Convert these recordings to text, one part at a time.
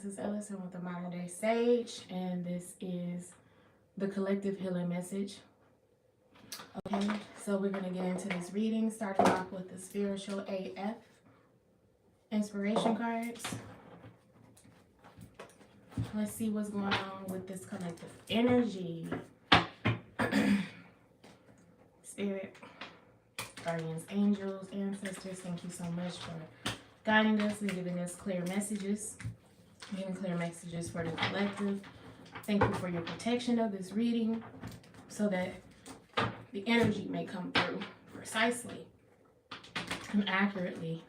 this is Elocin with the Modern Day Sage, and this is the collective healing message. Okay, so we're going to get into this reading, starting off with the spiritual AF inspiration cards. Let's see what's going on with this collective energy. Spirit, guardians, angels, ancestors, thank you so much for guiding us and giving us clear messages. Giving clear messages for the collective. Thank you for your protection of this reading so that the energy may come through precisely and accurately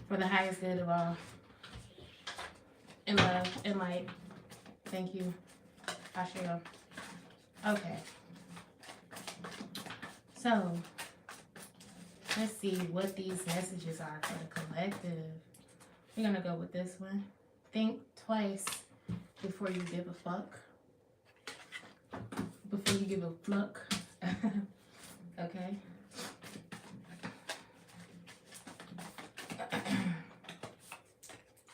for the highest good of all. In love, in light. Thank you, Ashio. Okay. So, let's see what these messages are for the collective. We're going to go with this one. Think twice before you give a fuck. Before you give a fluck. Okay.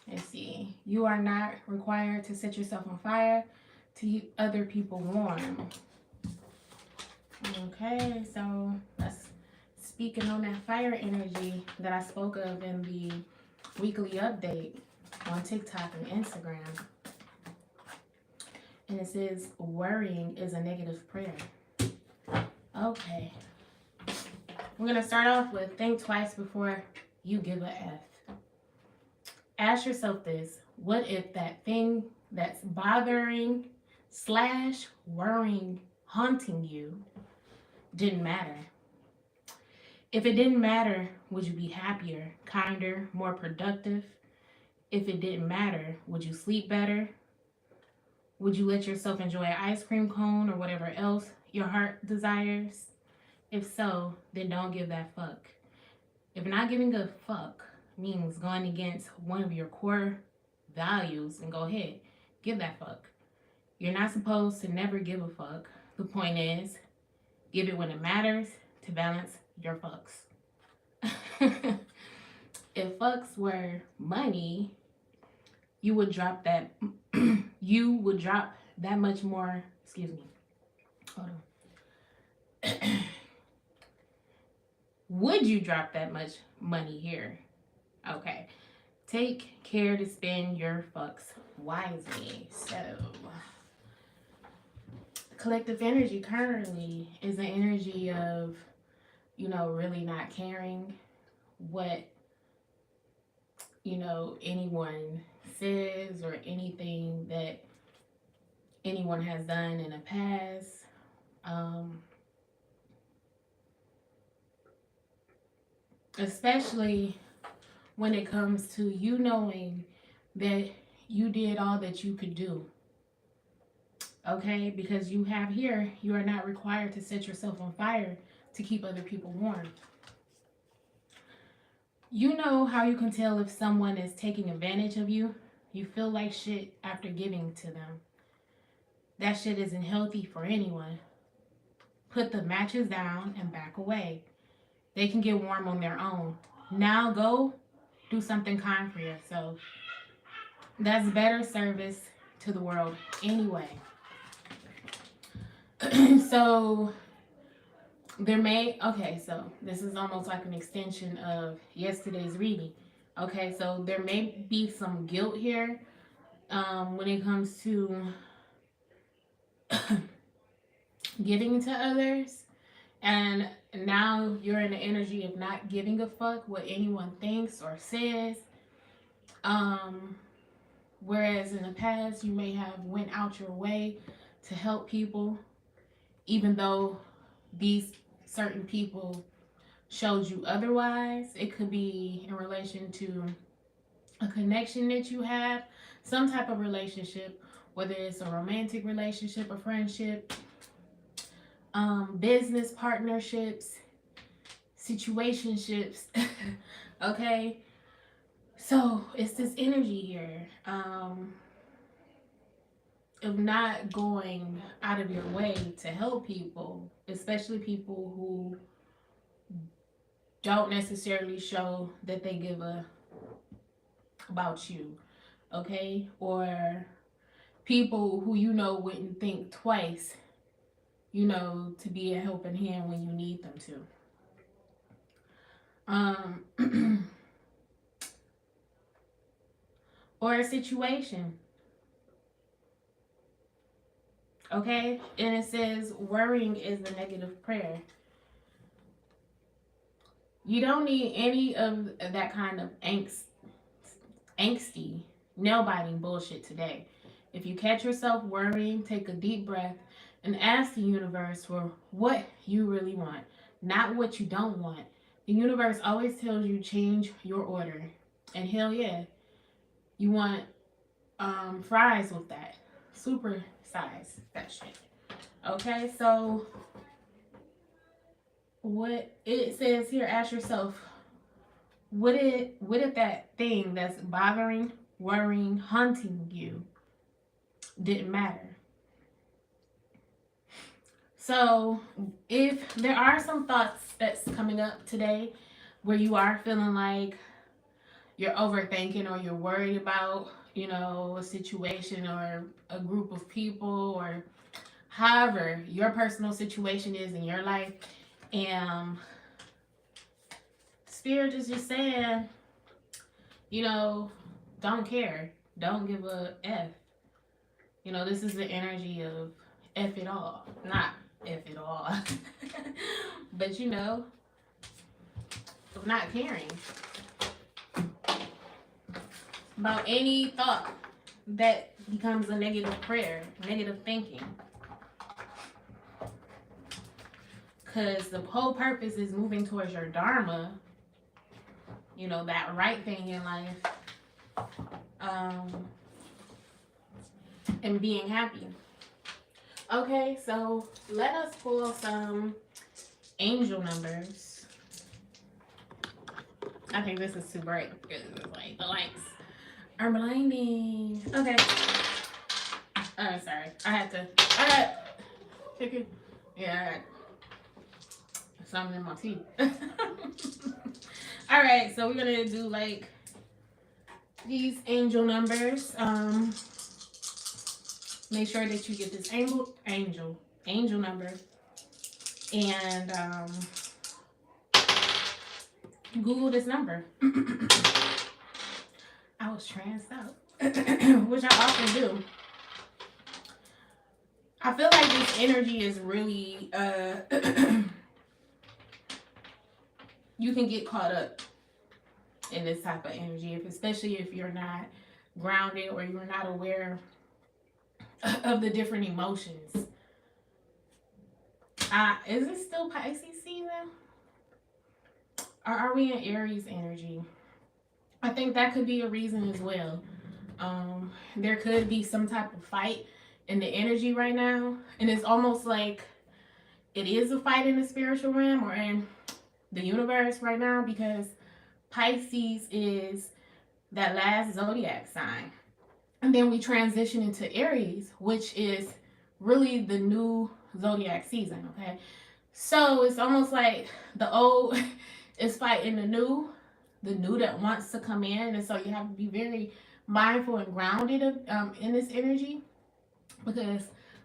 Let's see. You are not required to set yourself on fire to keep other people warm. Okay, so let's speaking on that fire energy that I spoke of in the weekly update on TikTok and Instagram. And it says, worrying is a negative prayer. Okay. We're going to start off with think twice before you give a F. Ask yourself this. What if that thing that's bothering / worrying, haunting you didn't matter? If it didn't matter, would you be happier, kinder, more productive? If it didn't matter, would you sleep better? Would you let yourself enjoy an ice cream cone or whatever else your heart desires? If so, then don't give that fuck. If not giving a fuck means going against one of your core values, then go ahead, give that fuck. You're not supposed to never give a fuck. The point is, give it when it matters to balance your fucks. If fucks were money, you would drop that much more, excuse me. Hold on. Would you drop that much money here? Okay. Take care to spend your fucks wisely. So, collective energy currently is an energy of, really not caring what, anyone says or anything that anyone has done in the past. Especially when it comes to you knowing that you did all that you could do. Okay, because you are not required to set yourself on fire to keep other people warm. You know how you can tell if someone is taking advantage of you? You feel like shit after giving to them. That shit isn't healthy for anyone. Put the matches down and back away. They can get warm on their own. Now go do something kind for yourself. That's better service to the world anyway. So this is almost like an extension of yesterday's reading. Okay, so there may be some guilt here when it comes to giving to others. And now you're in the energy of not giving a fuck what anyone thinks or says. Whereas in the past, you may have went out your way to help people, even though these certain people showed you otherwise. It could be in relation to a connection that you have, some type of relationship, whether it's a romantic relationship, a friendship, business partnerships, situationships. Okay, so it's this energy here of not going out of your way to help people, especially people who don't necessarily show that they give a about you, okay? Or people who you know wouldn't think twice, you know, to be a helping hand when you need them to. Or a situation, okay? And it says worrying is a negative prayer. You don't need any of that kind of angsty, nail-biting bullshit today. If you catch yourself worrying, take a deep breath and ask the universe for what you really want, not what you don't want. The universe always tells you change your order. And hell yeah, you want fries with that. Super size that shit. Okay, so what it says here, ask yourself, what if that thing that's bothering, worrying, haunting you didn't matter? So if there are some thoughts that's coming up today where you are feeling like you're overthinking or you're worried about, you know, a situation or a group of people or however your personal situation is in your life, and Spirit is just saying, you know, don't care. Don't give a F. You know, this is the energy of F it all. Not F it all. But, you know, of not caring about any thought that becomes a negative prayer, negative thinking. Because the whole purpose is moving towards your dharma, you know, that right thing in life, and being happy. Okay, so let us pull some angel numbers. I think this is too bright because it's like the lights are blinding. Okay. Sorry. I got something in my teeth. All right, so we're gonna do like these angel numbers. Make sure that you get this angel number, and Google this number. I was tranced out, which I often do. I feel like this energy is really you can get caught up in this type of energy, especially if you're not grounded or you're not aware of the different emotions. Is it still Pisces season? Or are we in Aries energy? I think that could be a reason as well. There could be some type of fight in the energy right now. And it's almost like it is a fight in the spiritual realm or in the universe right now, because Pisces is that last zodiac sign. And then we transition into Aries, which is really the new zodiac season, okay? So it's almost like the old is fighting the new that wants to come in. And so you have to be very mindful and grounded in this energy, because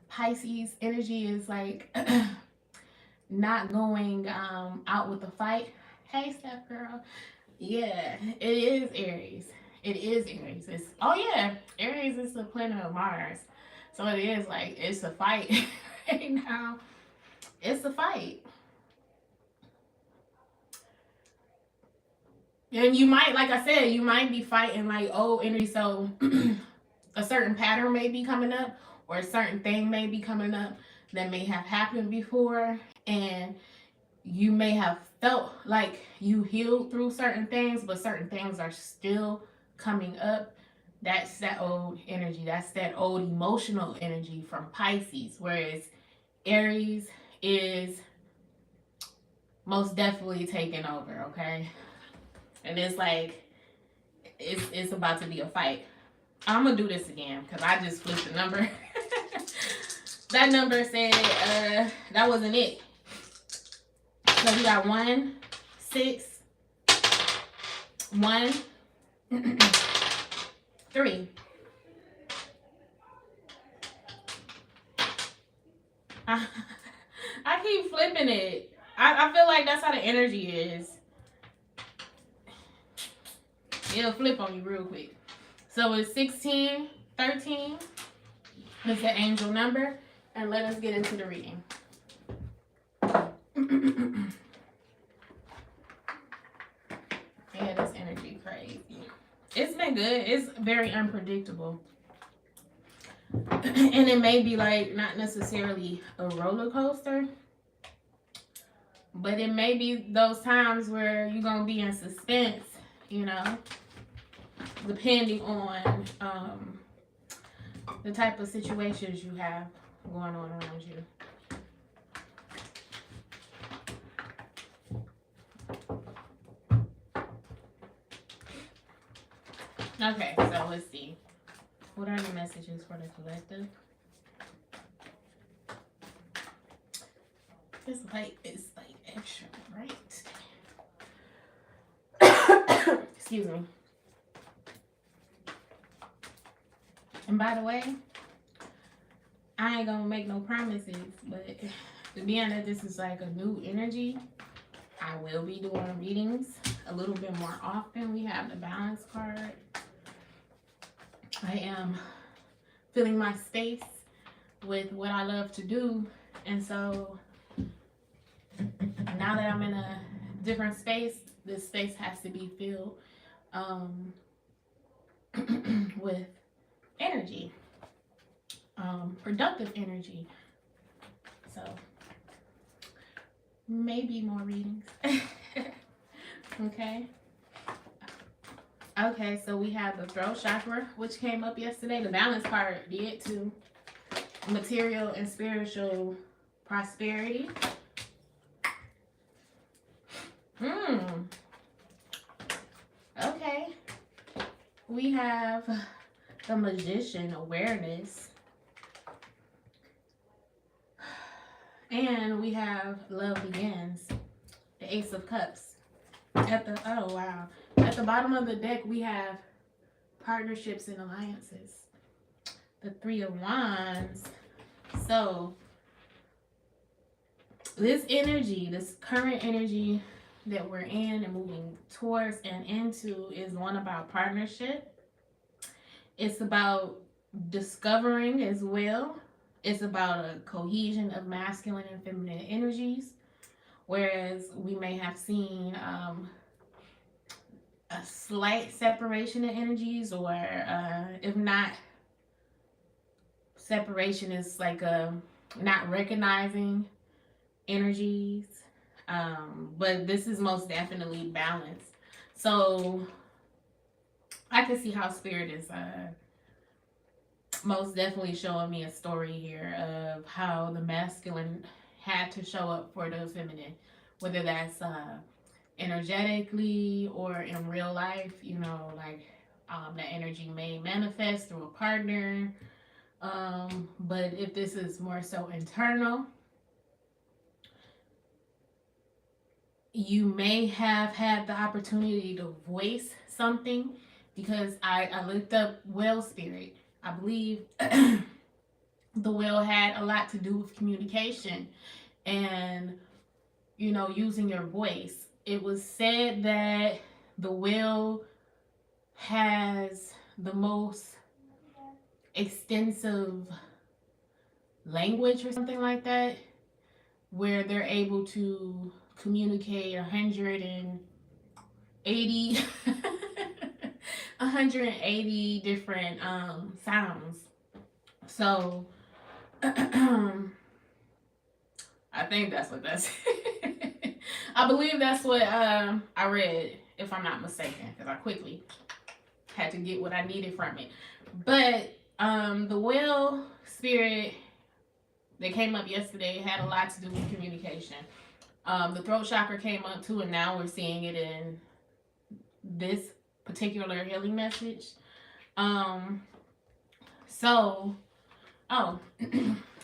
Pisces energy is like not going out with the fight. Hey, Steph girl. Yeah, it is Aries. It is Aries. Aries is the planet of Mars. So it is like, it's a fight right now. It's a fight. And you might, like I said, you might be fighting like old energy. So a certain pattern may be coming up, or a certain thing may be coming up that may have happened before. And you may have felt like you healed through certain things, but certain things are still coming up. That's that old energy. That's that old emotional energy from Pisces. Whereas Aries is most definitely taking over, okay? And it's like, it's about to be a fight. I'm going to do this again because I just flipped the number. That number said, that wasn't it. So we got 1, 6, 1, 3. I keep flipping it. I feel like that's how the energy is. It'll flip on you real quick. So it's 16, 13. It's the angel number. And let us get into the reading. Yeah, this energy crazy. It's been good. It's very unpredictable. And it may be like not necessarily a roller coaster, but it may be those times where you're going to be in suspense, you know, depending on the type of situations you have going on around you. Okay, so let's see. What are the messages for the collective? This light is like extra bright. Excuse me. And by the way, I ain't gonna make no promises, but being that this is like a new energy, I will be doing readings a little bit more often. We have the balance card. I am filling my space with what I love to do, and so now that I'm in a different space, this space has to be filled with energy, productive energy. So maybe more readings. Okay, so we have the throat chakra, which came up yesterday. The balance card did too. Material and spiritual prosperity. Okay. We have the magician, awareness. And we have love begins. The Ace of Cups. Oh wow. At the bottom of the deck, we have partnerships and alliances. The Three of Wands. So, this energy, this current energy that we're in and moving towards and into is one about partnership. It's about discovering as well. It's about a cohesion of masculine and feminine energies. Whereas we may have seen a slight separation of energies, or if not, separation is like not recognizing energies. But this is most definitely balanced. So I can see how Spirit is most definitely showing me a story here of how the masculine had to show up for the feminine, whether that's energetically or in real life. You know, like that energy may manifest through a partner, but if this is more so internal, you may have had the opportunity to voice something, because I looked up whale spirit. I believe the whale had a lot to do with communication and, you know, using your voice. It was said that the whale has the most extensive language or something like that, where they're able to communicate 180 different sounds. So I think that's what that's I believe that's what I read, if I'm not mistaken, because I quickly had to get what I needed from it. But the whale spirit that came up yesterday had a lot to do with communication. The throat chakra came up too, and now we're seeing it in this particular healing message.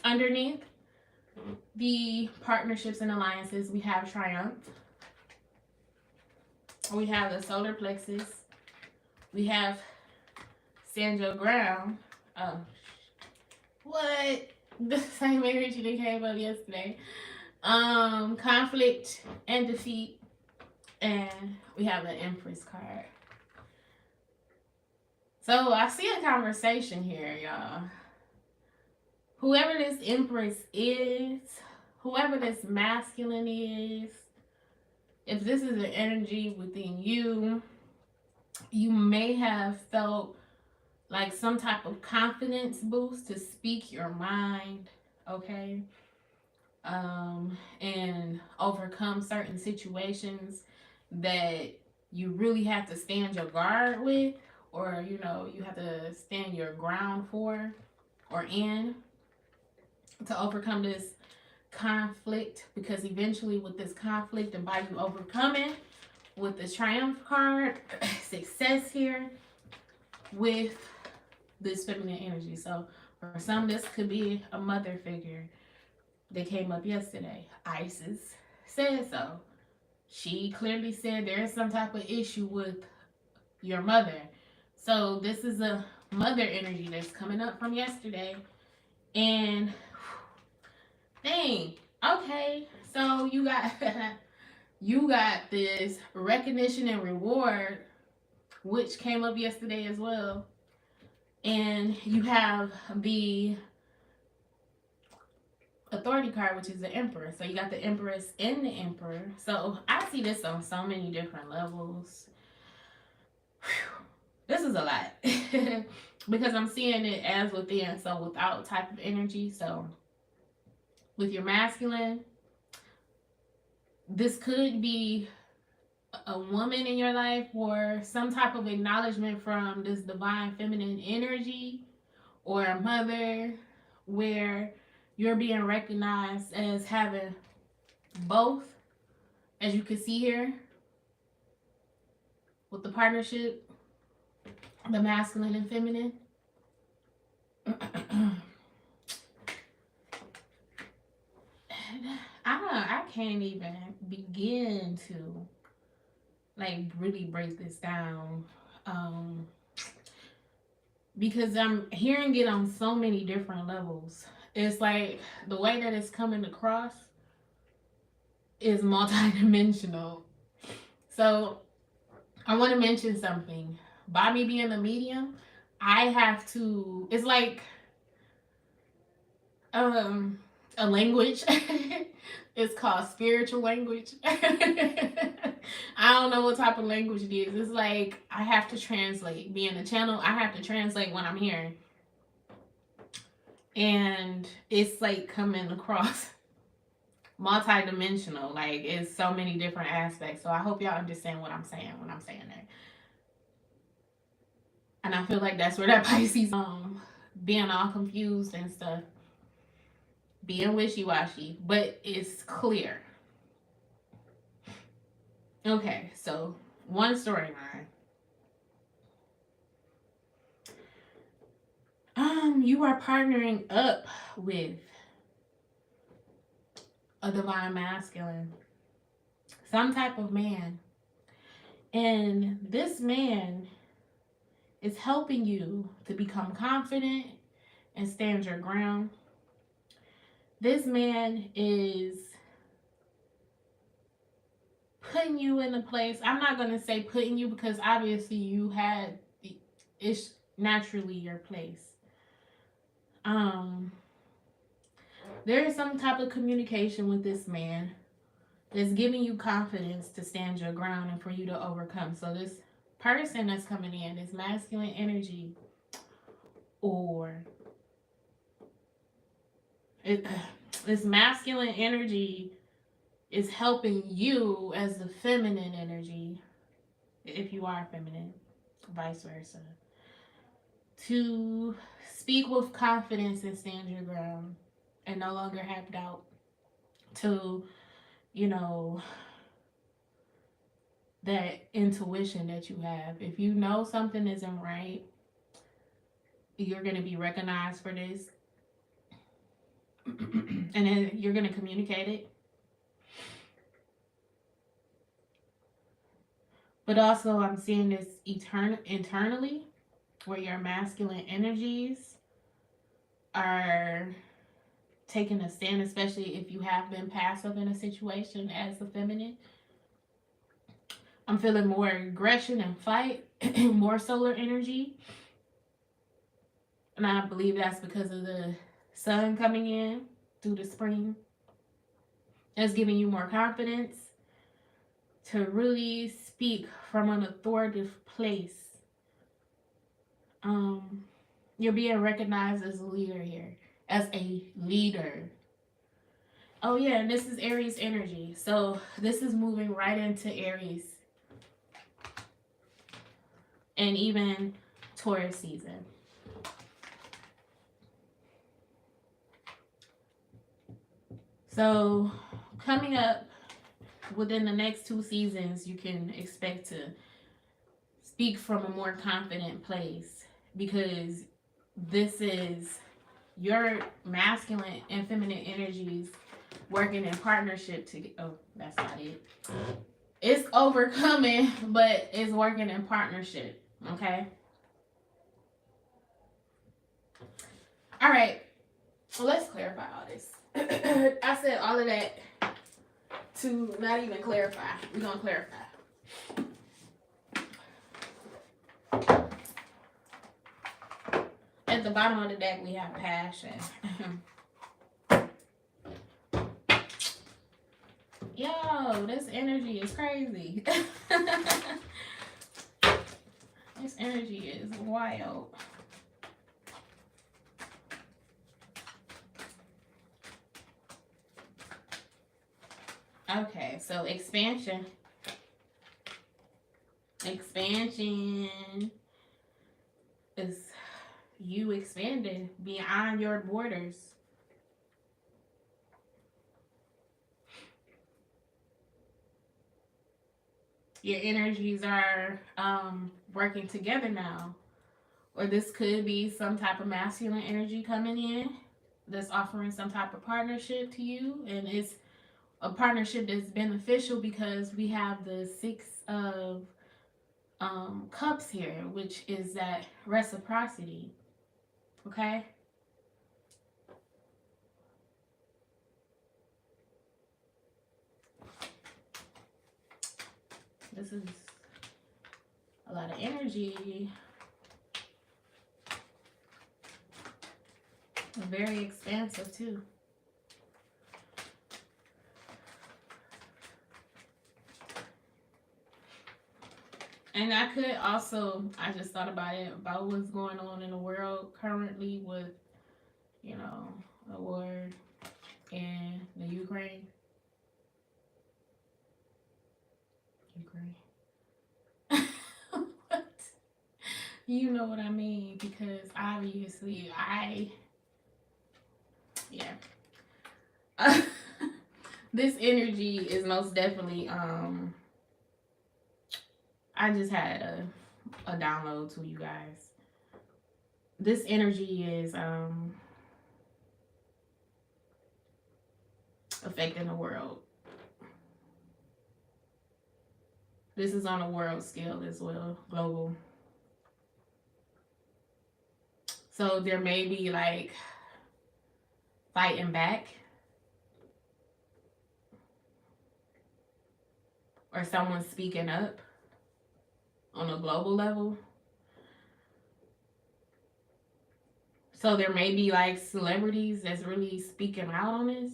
Underneath the partnerships and alliances, we have Triumph. We have the solar plexus. We have stand your ground. Oh, what? The same energy that came up yesterday. Conflict and defeat. And we have an Empress card. So I see a conversation here, y'all. Whoever this Empress is, whoever this masculine is, if this is an energy within you, you may have felt like some type of confidence boost to speak your mind, okay? And overcome certain situations that you really have to stand your guard with, or you know, you have to stand your ground for or in to overcome this conflict, because eventually with this conflict and by you overcoming with the triumph card, success here with this feminine energy. So for some, this could be a mother figure that came up yesterday. Isis said so. She clearly said there is some type of issue with your mother. So this is a mother energy that's coming up from yesterday. And dang, okay. So you got you got this recognition and reward, which came up yesterday as well. And you have the authority card, which is the Emperor. So you got the Empress and the Emperor. So I see this on so many different levels. Whew. This is a lot because I'm seeing it as within, so without type of energy. So with your masculine, this could be a woman in your life or some type of acknowledgement from this divine feminine energy, or a mother where you're being recognized as having both, as you can see here with the partnership, the masculine and feminine. I can't even begin to like really break this down, because I'm hearing it on so many different levels. It's like the way that it's coming across is multidimensional. So I want to mention something. By me being a medium, I have to, it's like a language. It's called spiritual language. I don't know what type of language it is. It's like I have to translate. Being a channel, I have to translate what I'm hearing. And it's like coming across multi-dimensional. Like it's so many different aspects. So I hope y'all understand what I'm saying when I'm saying that. And I feel like that's where that Pisces being all confused and stuff, being wishy-washy, but it's clear. Okay, so one storyline. You are partnering up with a divine masculine, some type of man, and this man is helping you to become confident and stand your ground. This man is putting you in a place. I'm not going to say putting you, because obviously you had, it's naturally your place. There is some type of communication with this man that's giving you confidence to stand your ground and for you to overcome. So this person that's coming in, this masculine energy, or this masculine energy is helping you as the feminine energy, if you are feminine, vice versa, to speak with confidence and stand your ground and no longer have doubt, to, you know, that intuition that you have. If you know something isn't right, you're going to be recognized for this. And then you're going to communicate it. But also I'm seeing this internally. where your masculine energies are taking a stand, especially if you have been passive in a situation as the feminine. I'm feeling more aggression and fight, more solar energy. And I believe that's because of the sun coming in through the spring. That's giving you more confidence to really speak from an authoritative place. You're being recognized as a leader here. As a leader. Oh yeah, and this is Aries energy. So this is moving right into Aries. And even Taurus season. So coming up within the next 2 seasons, you can expect to speak from a more confident place, because this is your masculine and feminine energies working in partnership to oh, that's not it. It's overcoming, but it's working in partnership. Okay. All right. Well, let's clarify all this. I said all of that to not even clarify. We're gonna clarify. At the bottom of the deck, we have passion. Yo, this energy is crazy. This energy is wild. Okay, so expansion. Expansion is you expanding beyond your borders. Your energies are working together now. Or this could be some type of masculine energy coming in that's offering some type of partnership to you. And it's a partnership that's beneficial because we have the 6 of cups here, which is that reciprocity. Okay? This is a lot of energy. Very expansive too. And I could also, I just thought about it, about what's going on in the world currently with, you know, a war in the Ukraine. What? You know what I mean, because obviously yeah. This energy is most definitely, I just had a download to you guys. This energy is affecting the world. This is on a world scale as well, global. So there may be like fighting back, or someone speaking up on a global level. So there may be like celebrities that's really speaking out on this.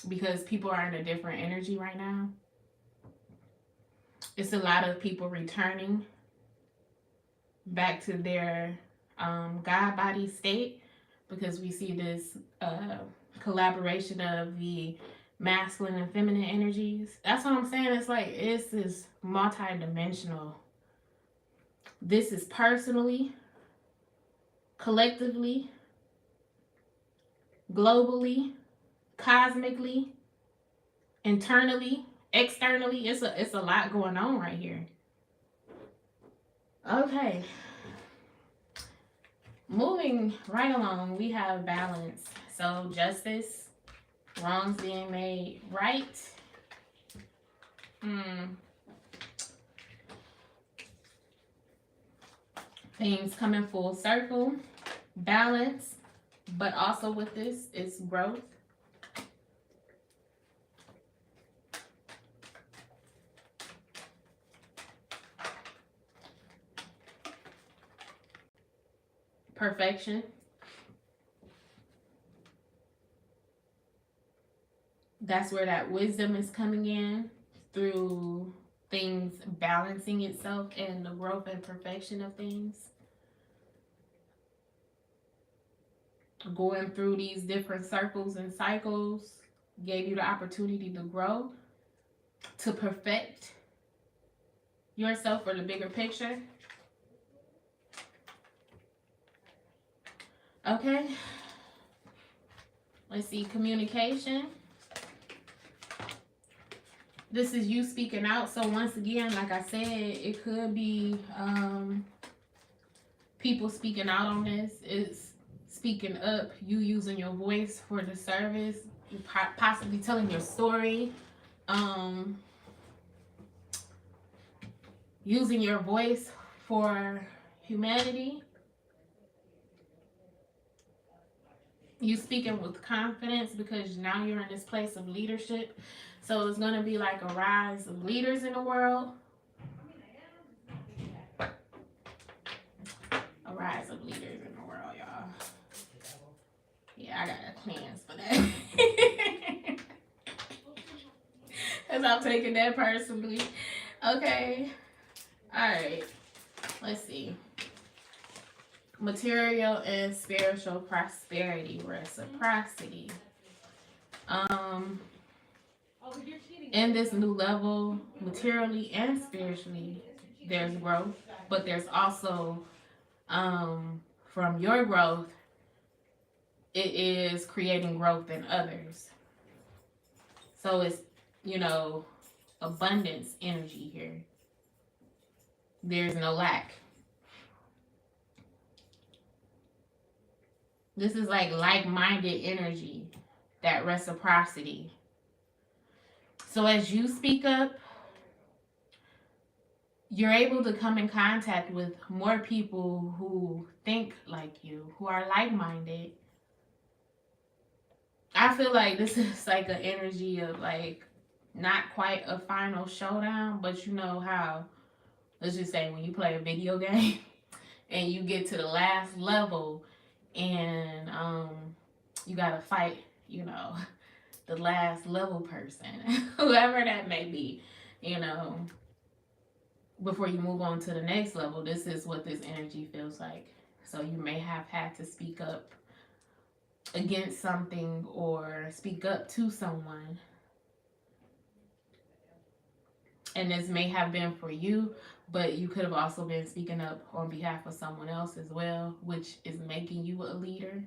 Because people are in a different energy right now. It's a lot of people returning back to their God body state, because we see this collaboration of the masculine and feminine energies. That's what I'm saying. It's like, this is multi-dimensional. This is personally, collectively, globally, cosmically, internally, externally. It's a lot going on right here. Okay. Moving right along, we have balance. So justice, wrongs being made right, Things coming full circle, balance, but also with this is growth. Perfection. That's where that wisdom is coming in through things balancing itself and the growth and perfection of things. Going through these different circles and cycles gave you the opportunity to grow, to perfect yourself for the bigger picture. Okay. Let's see, communication. This is you speaking out. So once again, like I said, it could be people speaking out on this. It's speaking up, you using your voice for the service, possibly telling your story, using your voice for humanity. You speaking with confidence because now you're in this place of leadership. So it's going to be like a rise of leaders in the world. A rise of leaders in the world, y'all. Yeah, I got plans for that. Because I'm taking that personally. Okay. Alright. Let's see. Material and spiritual prosperity, reciprocity. In this new level, materially and spiritually, there's growth, but there's also, from your growth, it is creating growth in others. So it's, abundance energy here. There's no lack. This is like-minded energy, that reciprocity. So as you speak up, you're able to come in contact with more people who think like you, who are like-minded. I feel like this is like an energy of not quite a final showdown, but you know how, let's just say when you play a video game and you get to the last level and you gotta fight, the last level person, whoever that may be, before you move on to the next level. This is what this energy feels like. So you may have had to speak up against something or speak up to someone. And this may have been for you, but you could have also been speaking up on behalf of someone else as well, which is making you a leader.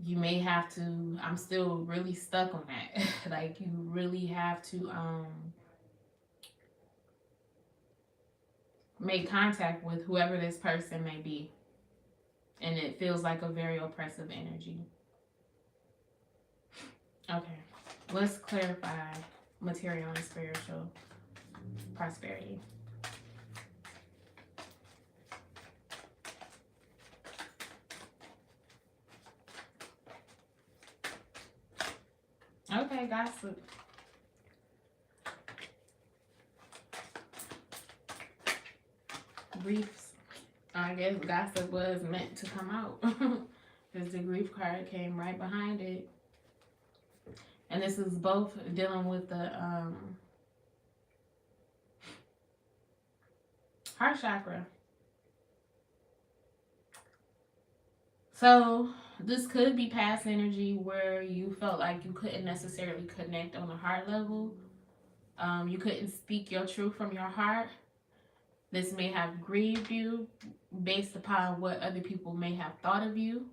You may have to, I'm still really stuck on that. You really have to make contact with whoever this person may be. And it feels like a very oppressive energy. Okay, let's clarify material and spiritual prosperity. Okay, gossip. Griefs. I guess gossip was meant to come out because the grief card came right behind it. And this is both dealing with the heart chakra. So this could be past energy where you felt like you couldn't necessarily connect on a heart level. You couldn't speak your truth from your heart. This may have grieved you based upon what other people may have thought of you.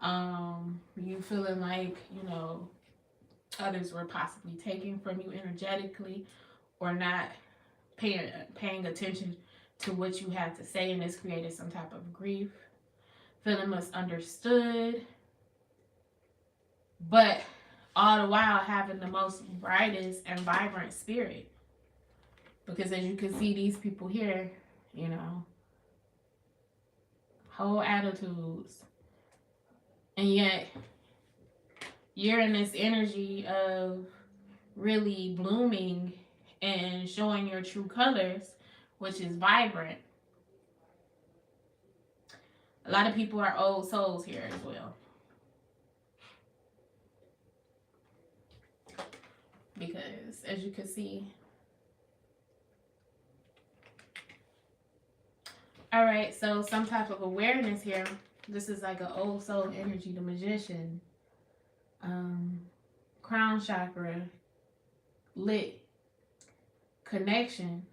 You feeling like, others were possibly taken from you energetically or not paying attention to what you had to say, and this created some type of grief. Feeling misunderstood, but all the while having the most brightest and vibrant spirit. Because as you can see, these people here, whole attitudes. And yet, you're in this energy of really blooming and showing your true colors, which is vibrant. A lot of people are old souls here as well. Because, as you can see. All right, so some type of awareness here. This is like an old soul energy, the Magician. Crown chakra, lit, connection,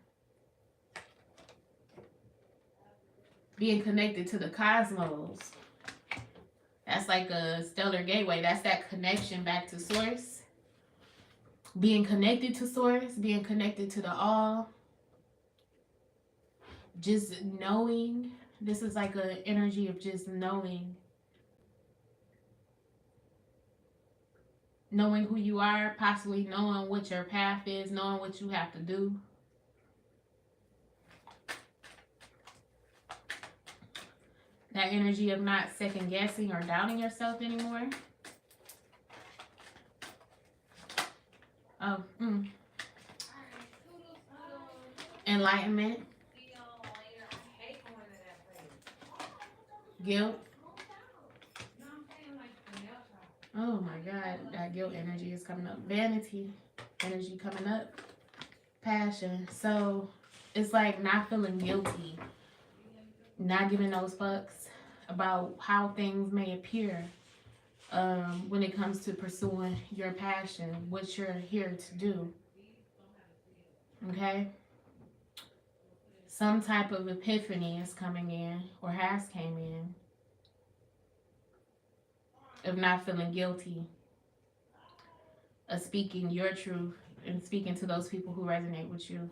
being connected to the cosmos. That's like a stellar gateway. That's that connection back to source. Being connected to source, being connected to the all. Just knowing. This is like an energy of just knowing. Knowing who you are, possibly knowing what your path is, knowing what you have to do. That energy of not second guessing or doubting yourself anymore. Oh, enlightenment. Guilt. Oh my God, that guilt energy is coming up. Vanity energy coming up. Passion. So it's like not feeling guilty. Not giving those fucks about how things may appear when it comes to pursuing your passion, what you're here to do. Okay? Some type of epiphany is coming in or has came in. Of not feeling guilty, of speaking your truth and speaking to those people who resonate with you.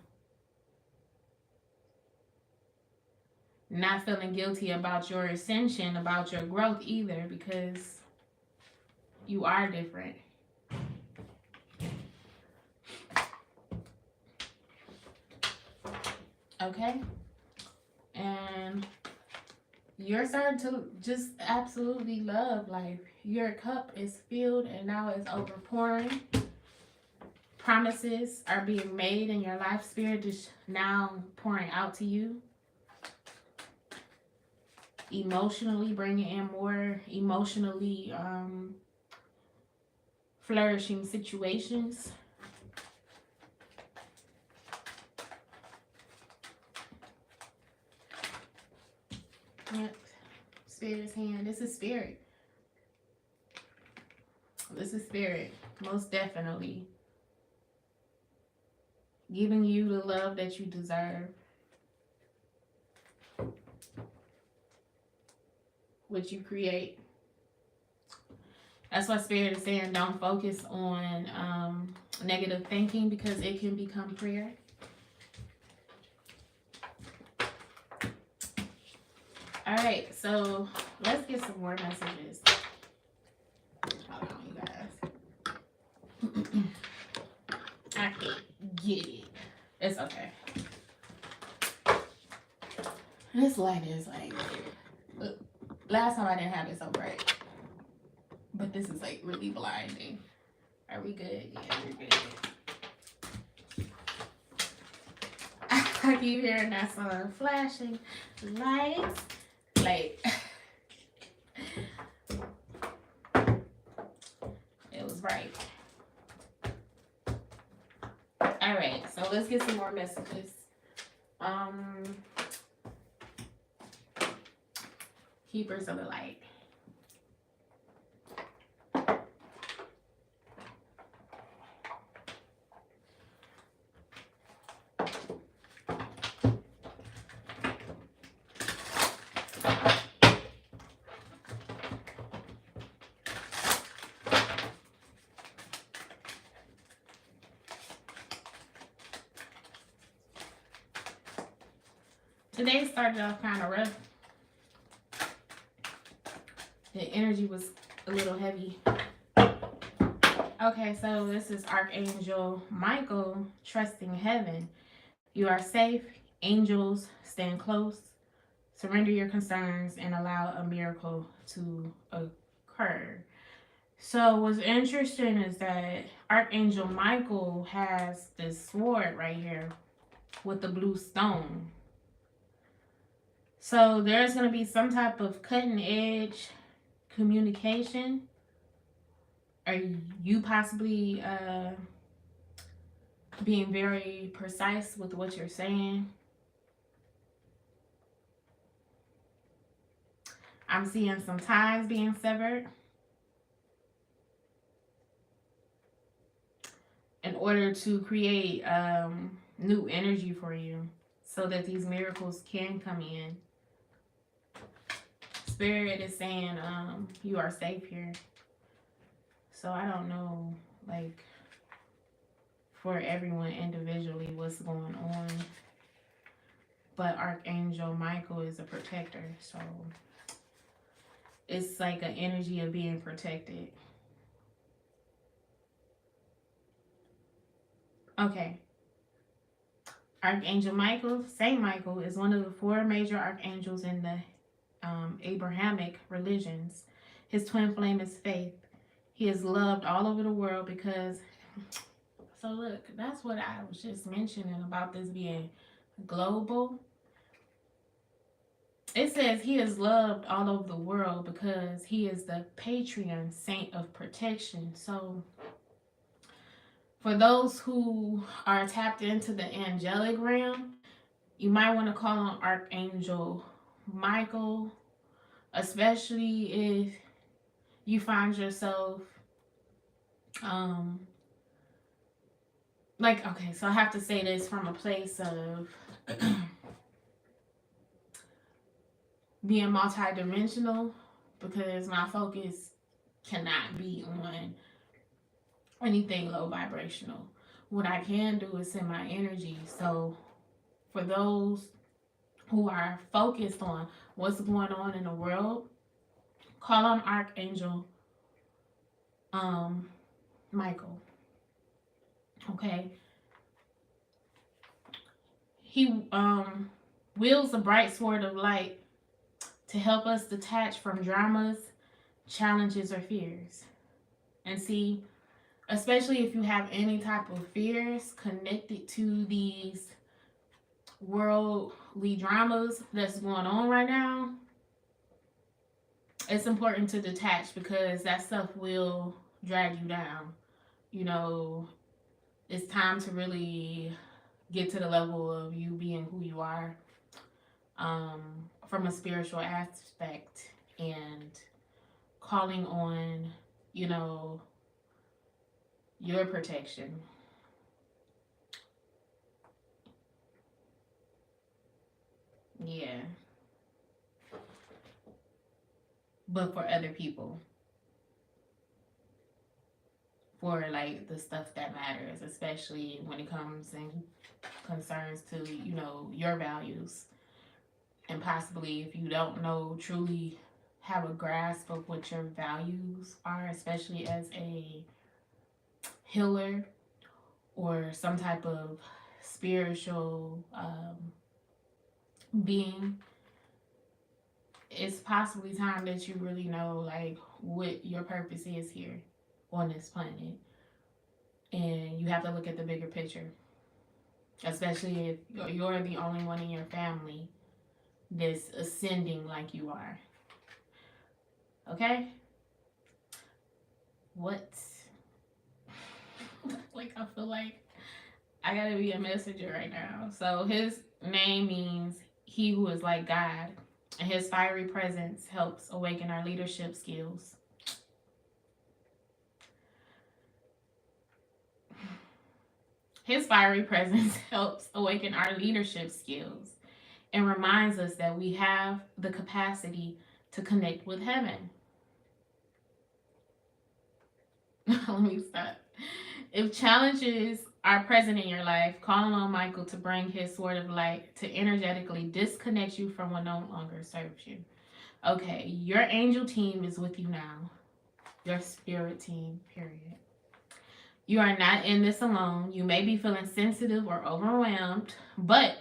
Not feeling guilty about your ascension, about your growth either, because you are different. Okay? And you're starting to just absolutely love life. Your cup is filled and now it's overpouring. Promises are being made in your life. Spirit is now pouring out to you. Emotionally, bringing in more emotionally flourishing situations. Yep. Spirit's hand. This is spirit. This is spirit. Most definitely. Giving you the love that you deserve. What you create. That's why Spirit is saying don't focus on negative thinking, because it can become prayer. All right, so let's get some more messages. Hold on, you guys. I can't get it. It's okay. This light is like, look, last time I didn't have it so bright. But this is like really blinding. Are we good? Yeah, we're good. I keep hearing that song, flashing lights. Like, it was bright. All right, so let's get some more messages. Keepers of the light. Today started off kind of rough. The energy was a little heavy. Okay, so this is Archangel Michael, trusting heaven. You are safe. Angels stand close. Surrender your concerns and allow a miracle to occur. So what's interesting is that Archangel Michael has this sword right here with the blue stone. So there's going to be some type of cutting edge communication, or you possibly being very precise with what you're saying. I'm seeing some ties being severed in order to create new energy for you so that these miracles can come in. Spirit is saying you are safe here. So I don't know, like, for everyone individually what's going on. But Archangel Michael is a protector. So it's like an energy of being protected. Okay. Archangel Michael, Saint Michael, is one of the 4 major archangels in the Abrahamic religions. His twin flame is faith. He is loved all over the world because, so look, that's what I was just mentioning about this being global. It says he is loved all over the world because he is the patron saint of protection. So for those who are tapped into the angelic realm, you might want to call on Archangel Michael, especially if you find yourself like, okay, so I have to say this from a place of being multidimensional, because my focus cannot be on anything low vibrational. What I can do is send my energy. So for those who are focused on what's going on in the world, call on Archangel Michael. Okay. He wields a bright sword of light to help us detach from dramas, challenges, or fears. And see, especially if you have any type of fears connected to these worldly dramas that's going on right now, it's important to detach, because that stuff will drag you down. You know, it's time to really get to the level of you being who you are from a spiritual aspect, and calling on, you know, your protection. Yeah. But for other people. For like the stuff that matters, especially when it comes and concerns to, you know, your values. And possibly if you don't know, truly have a grasp of what your values are, especially as a healer or some type of spiritual being, it's possibly time that you really know like what your purpose is here on this planet. And you have to look at the bigger picture, especially if you're the only one in your family that's ascending like you are. Okay? What? Like, I feel like I gotta be a messenger right now. So his name means he who is like God, and his fiery presence helps awaken our leadership skills. His fiery presence helps awaken our leadership skills and reminds us that we have the capacity to connect with heaven. Let me stop. If challenges are present in your life, call on Michael to bring his sword of light to energetically disconnect you from what no longer serves you. Okay, your angel team is with you now. Your spirit team, period. You are not in this alone. You may be feeling sensitive or overwhelmed, but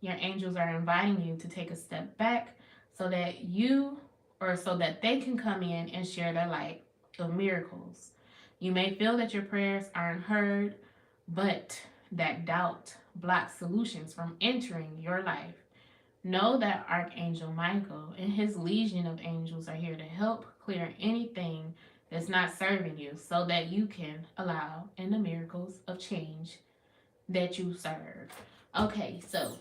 Your angels are inviting you to take a step back so that so that they can come in and share their light of miracles. You may feel that your prayers aren't heard, but that doubt blocks solutions from entering your life. Know that Archangel Michael and his legion of angels are here to help clear anything that's not serving you so that you can allow in the miracles of change that you serve. Okay, so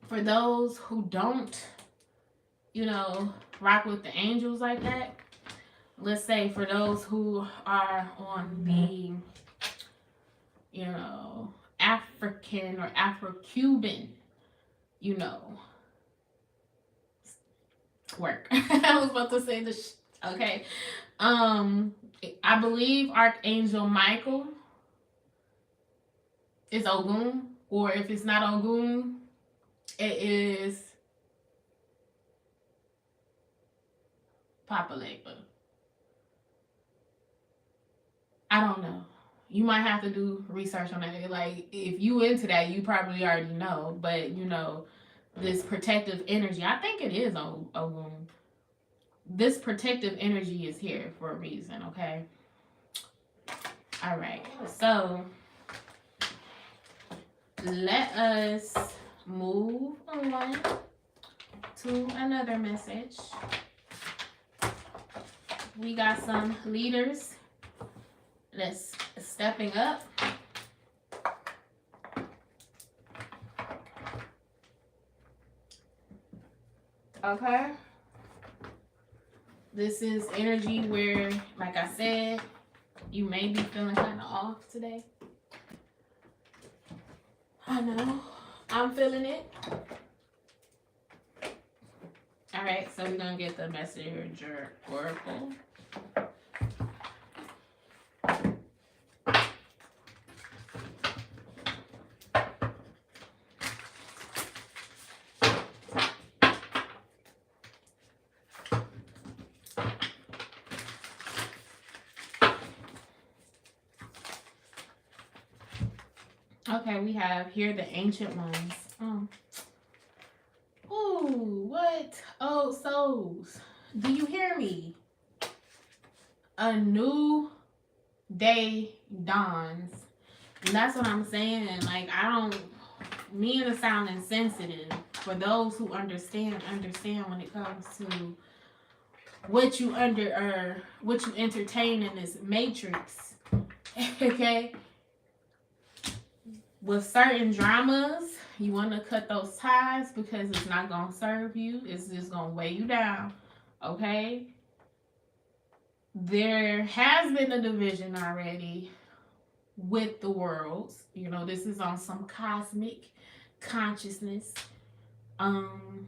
for those who don't, rock with the angels like that, let's say for those who are on the, African or Afro-Cuban, work. I was about to say this. Okay. I believe Archangel Michael is Ogun, or if it's not Ogun, it is Papa Legba. I don't know. You might have to do research on that. Like, if you into that, you probably already know. But, this protective energy, I think it is Ogun. This protective energy is here for a reason, okay? All right. So, let us move on to another message. We got some leaders that's stepping up. Okay. This is energy where, like I said, you may be feeling kind of off today. I know. I'm feeling it. All right, so we're going to get the messenger oracle. Okay, we have here the ancient ones. Ooh, what? Oh, souls. Do you hear me? A new day dawns. And that's what I'm saying. Like, me and the sound insensitive. For those who understand when it comes to what you entertain in this matrix. Okay? With certain dramas, you want to cut those ties because it's not going to serve you. It's just going to weigh you down. Okay? There has been a division already with the worlds. This is on some cosmic consciousness. When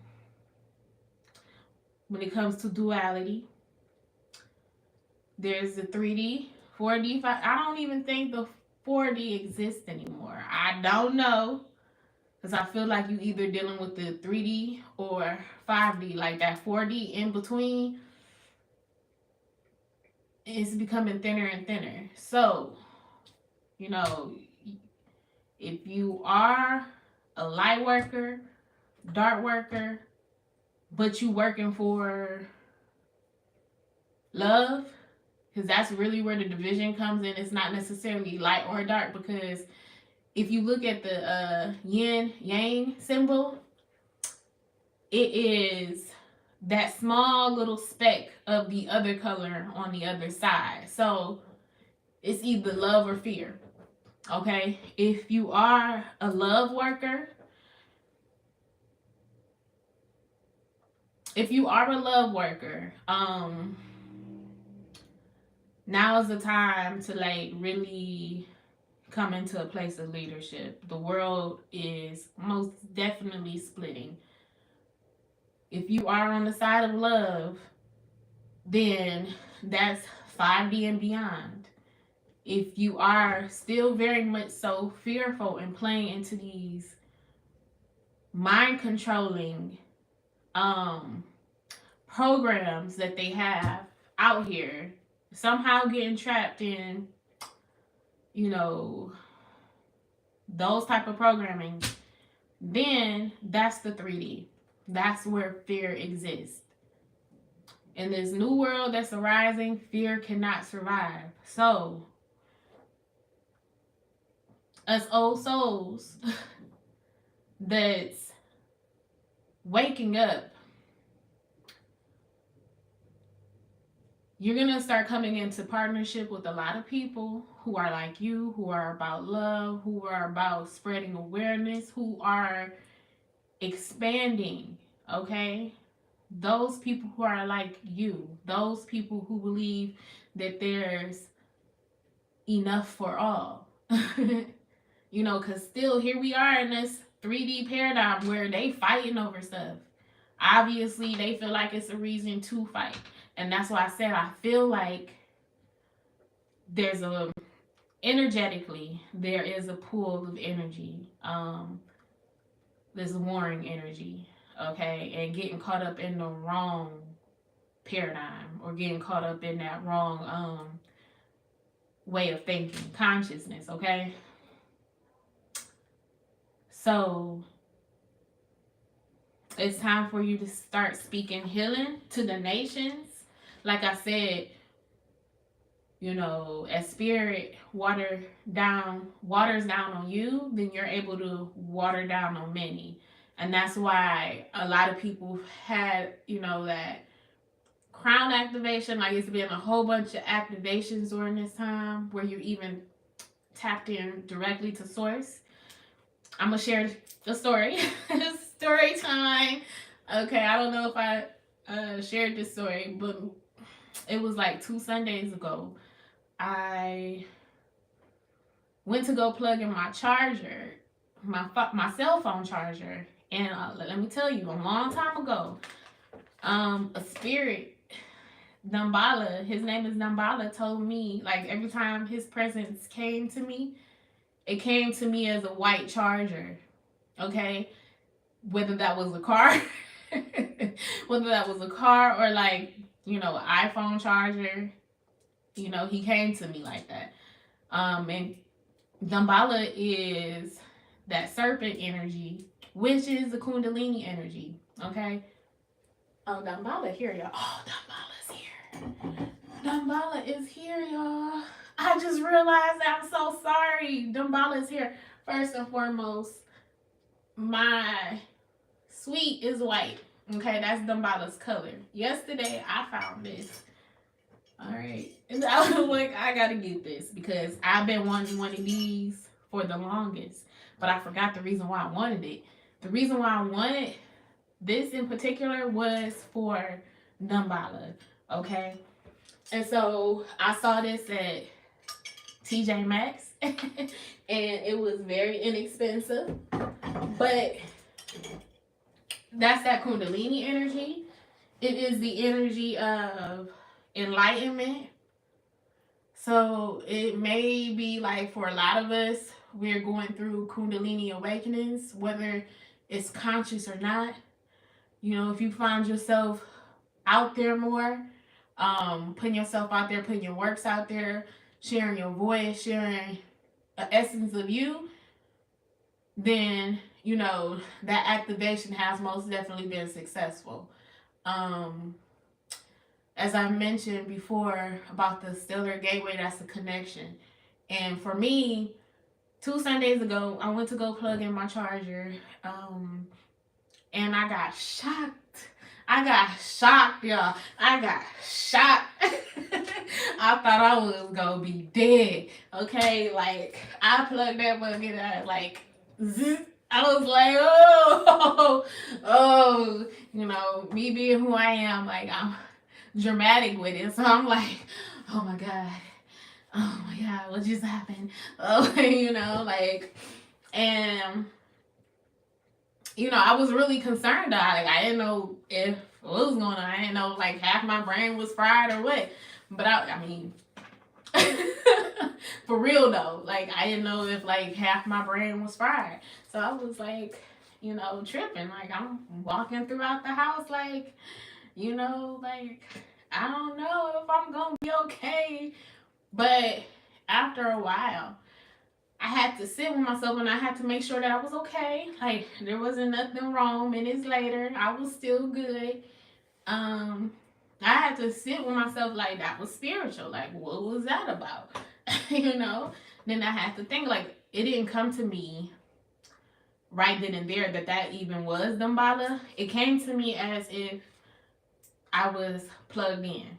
it comes to duality, there's the 3D, 4D, 5D. I don't even think the 4D exists anymore. I don't know. Because I feel like you either dealing with the 3D or 5D. Like that 4D in between is becoming thinner and thinner. So, if you are a light worker, dark worker, but you working for love, because that's really where the division comes in. It's not necessarily light or dark, because if you look at the yin yang symbol, it is that small little speck of the other color on the other side. So it's either love or fear. Okay? If you are a love worker, now is the time to really come into a place of leadership. The world is most definitely splitting. If you are on the side of love, then that's 5D and beyond. If you are still very much so fearful and playing into these mind controlling programs that they have out here, somehow getting trapped in, those type of programming, then that's the 3D. That's where fear exists. In this new world that's arising, fear cannot survive. So, us old souls that's waking up, you're going to start coming into partnership with a lot of people who are like you, who are about love, who are about spreading awareness, who are expanding, okay? Those people who are like you, those people who believe that there's enough for all. You know, because still here we are in this 3D paradigm where they fighting over stuff. Obviously, they feel like it's a reason to fight. And that's why I said I feel like there's a, energetically, there is a pool of energy. This warring energy, okay? And getting caught up in the wrong paradigm or getting caught up in that wrong way of thinking, consciousness, okay? So it's time for you to start speaking healing to the nations. Like I said, you know, as spirit waters down on you, then you're able to water down on many. And that's why a lot of people had, you know, that crown activation. Like it's been a whole bunch of activations during this time where you even tapped in directly to source. I'm gonna share the story. Story time. Okay, I don't know if I shared this story, but it was like 2 Sundays ago. I went to go plug in my charger, my cell phone charger, and let me tell you, a long time ago, a spirit, Dambala, his name is Dambala, told me, like, every time his presence came to me, it came to me as a white charger, okay? Whether that was a car, or like, you know, an iPhone charger, you know, he came to me like that. And Dambala is that serpent energy, which is the Kundalini energy, okay? Oh, Dambala here, y'all. Oh, Dambala's here. Dambala is here, y'all. I just realized I'm so sorry. Dambala is here. First and foremost, my suite is white. Okay, that's Dambala's color. Yesterday, I found this. All right. And I was like, I gotta get this because I've been wanting one of these for the longest. But I forgot the reason why I wanted it. The reason why I wanted this in particular was for Dambala. Okay. And so I saw this at TJ Maxx. And it was very inexpensive. But that's that Kundalini energy. It is the energy of enlightenment. So it may be like for a lot of us, we're going through Kundalini awakenings, whether it's conscious or not. You know, if you find yourself out there more, putting yourself out there, putting your works out there, sharing your voice, sharing the essence of you, then, you know, that activation has most definitely been successful. As I mentioned before about the stellar gateway, that's a connection. And for me, 2 Sundays ago, I went to go plug in my charger, and I got shocked. Y'all. I got shocked. I thought I was gonna be dead. Okay, like I plugged that bug in, like zip. I was like, oh, you know, me being who I am, like I'm dramatic with it. So I'm like, oh my God, what just happened? Oh, you know, like, and you know, I was really concerned. I didn't know if what was going on. I didn't know like half my brain was fried or what. But I mean, for real though, like I didn't know if like half my brain was fried. So I was like, you know, tripping. Like I'm walking throughout the house, like, you know, like I don't know if I'm gonna be okay. But after a while, I had to sit with myself and I had to make sure that I was okay. Like, there wasn't nothing wrong. Minutes later, I was still good. I had to sit with myself, like, that was spiritual. Like, what was that about? You know? Then I had to think, like, it didn't come to me right then and there that even was Damballa. It came to me as if I was plugged in.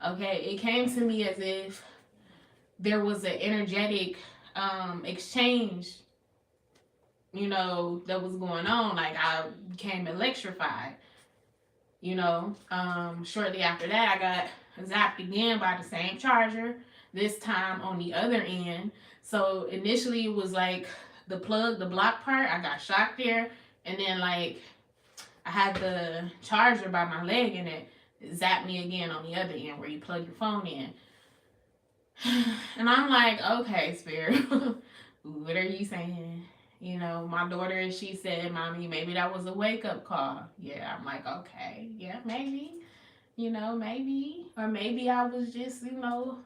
Okay? It came to me as if there was an energetic exchange, you know, that was going on. Like, I became electrified. You know, shortly after that, I got zapped again by the same charger, this time on the other end. So initially it was like the block part, I got shocked there. And then, like, I had the charger by my leg and it zapped me again on the other end where you plug your phone in. And I'm like, okay, Spirit, what are you saying? You know, my daughter, she said, Mommy, maybe that was a wake-up call. Yeah, I'm like, okay, yeah, maybe. You know, maybe. Or maybe I was just, you know,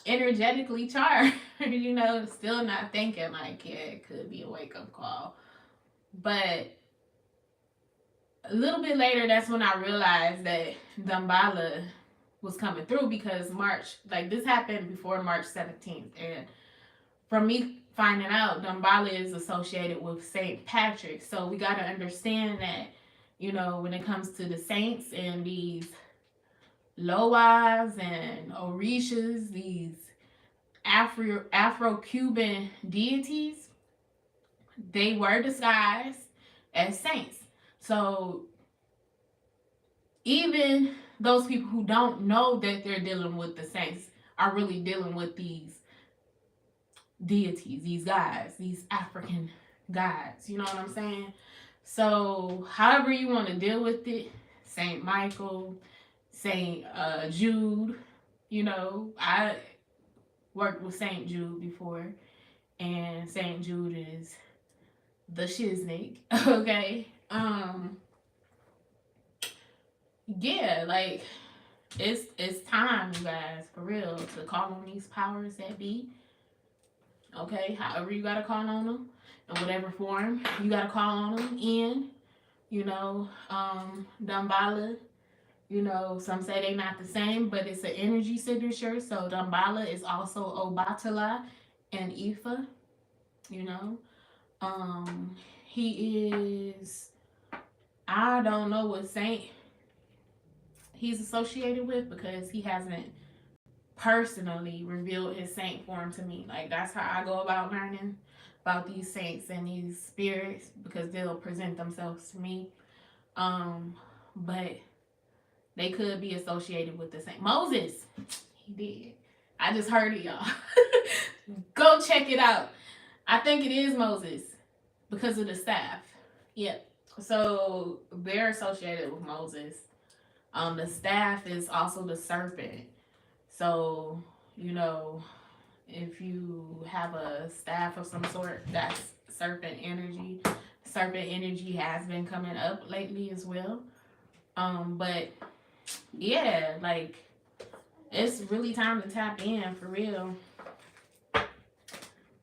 energetically charged. You know, still not thinking, like, yeah, it could be a wake-up call. But a little bit later, that's when I realized that Damballa was coming through, because March, like, this happened before March 17th. And from me finding out, Damballa is associated with St. Patrick. So we got to understand that, you know, when it comes to the saints and these Loas and Orishas, these Afro-Cuban deities, they were disguised as saints. So even those people who don't know that they're dealing with the saints are really dealing with these deities, these guys, these African gods. You know what I'm saying? So however you want to deal with it, Saint Michael, Saint Jude, you know, I worked with Saint Jude before, and Saint Jude is the shiznik. Okay. Yeah, like, it's time, you guys, for real, to call on these powers that be. Okay, however you gotta call on them, in whatever form you gotta call on them in. You know, Damballa, you know, some say they not the same, but it's an energy signature. So Damballa is also Obatala and Ifa. You know, he is, I don't know what saint he's associated with, because he hasn't personally revealed his saint form to me. Like, that's how I go about learning about these saints and these spirits, because they'll present themselves to me. But they could be associated with the saint. Moses, he did. I just heard it, y'all. Go check it out. I think it is Moses because of the staff. Yep. So they're associated with Moses. The staff is also the serpent. So, you know, if you have a staff of some sort, that's serpent energy. Serpent energy has been coming up lately as well. But yeah, like, it's really time to tap in, for real.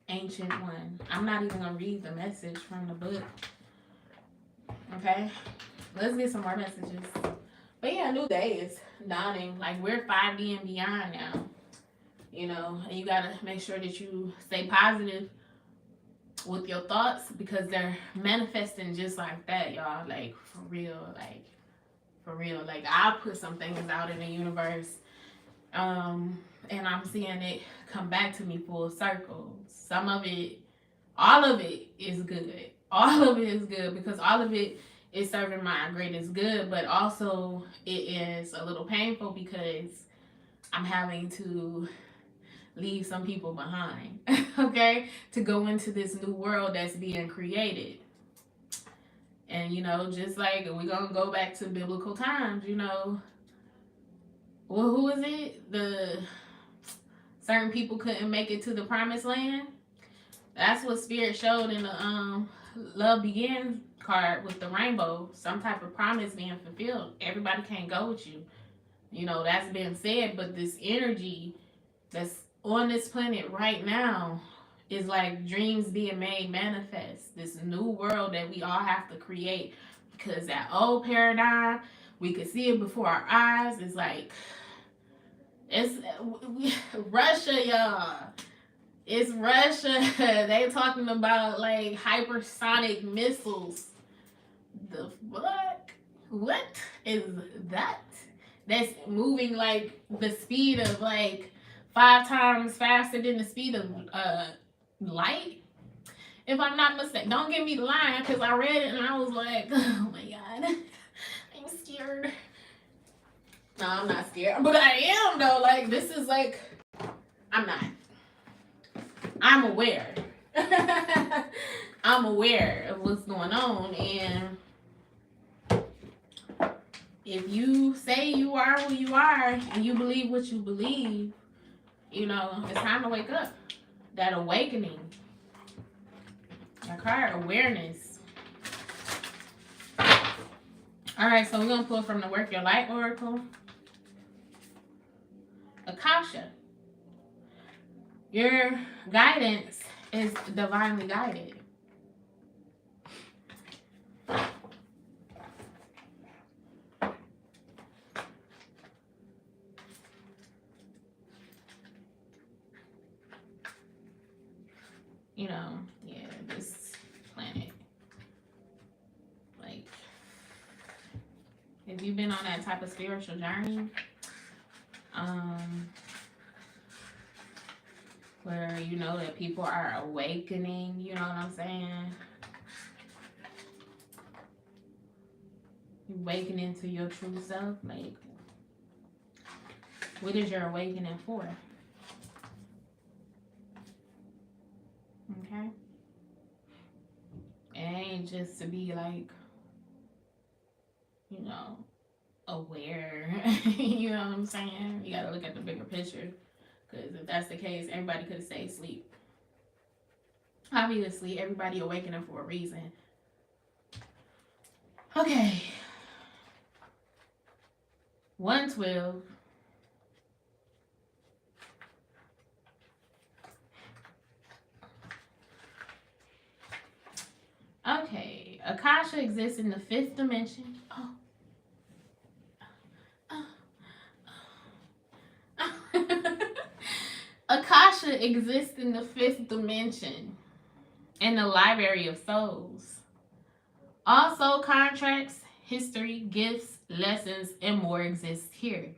Ancient One. I'm not even gonna read the message from the book. Okay, let's get some more messages. But yeah, new day is dawning. Like, we're 5D and beyond now. You know, and you gotta make sure that you stay positive with your thoughts, because they're manifesting just like that, y'all. Like, for real, like, for real. Like, I put some things out in the universe, and I'm seeing it come back to me full circle. Some of it, all of it is good. All of it is good, because all of it is serving my greatest good, but also it is a little painful, because I'm having to leave some people behind, okay, to go into this new world that's being created. And, you know, just like we're gonna go back to biblical times, you know, well, who is it? The certain people couldn't make it to the promised land. That's what Spirit showed in the Love Begins card with the rainbow. Some type of promise being fulfilled. Everybody can't go with you. You know, that's been said, but this energy that's on this planet right now is like dreams being made manifest. This new world that we all have to create, because that old paradigm, we could see it before our eyes. It's like, Russia, y'all. It's Russia. They talking about like hypersonic missiles. The fuck? What is that? That's moving like the speed of like 5 times faster than the speed of light, if I'm not mistaken. Don't get me lying, because I read it and I was like, oh my god, I'm scared. No, I'm not scared, but I am though. Like, this is like, I'm not. I'm aware. I'm aware of what's going on, and if you say you are who you are and you believe what you believe, you know, it's time to wake up. That awakening. That card, awareness. Alright, so we're going to pull from the Work Your Light Oracle. Akasha. Your guidance is divinely guided. You know, yeah, this planet, like, if you've been on that type of spiritual journey, where you know that people are awakening, you know what I'm saying? Awakening to your true self, like, what is your awakening for? Okay? It ain't just to be like, you know, aware. You know what I'm saying? You gotta look at the bigger picture. Because if that's the case, everybody could have stayed asleep. Obviously, everybody awakening for a reason. Okay. 112. Okay. Akasha exists in the 5th dimension. Oh. Akasha exists in the 5th dimension, in the library of souls. Also, contracts, history, gifts, lessons, and more exist here.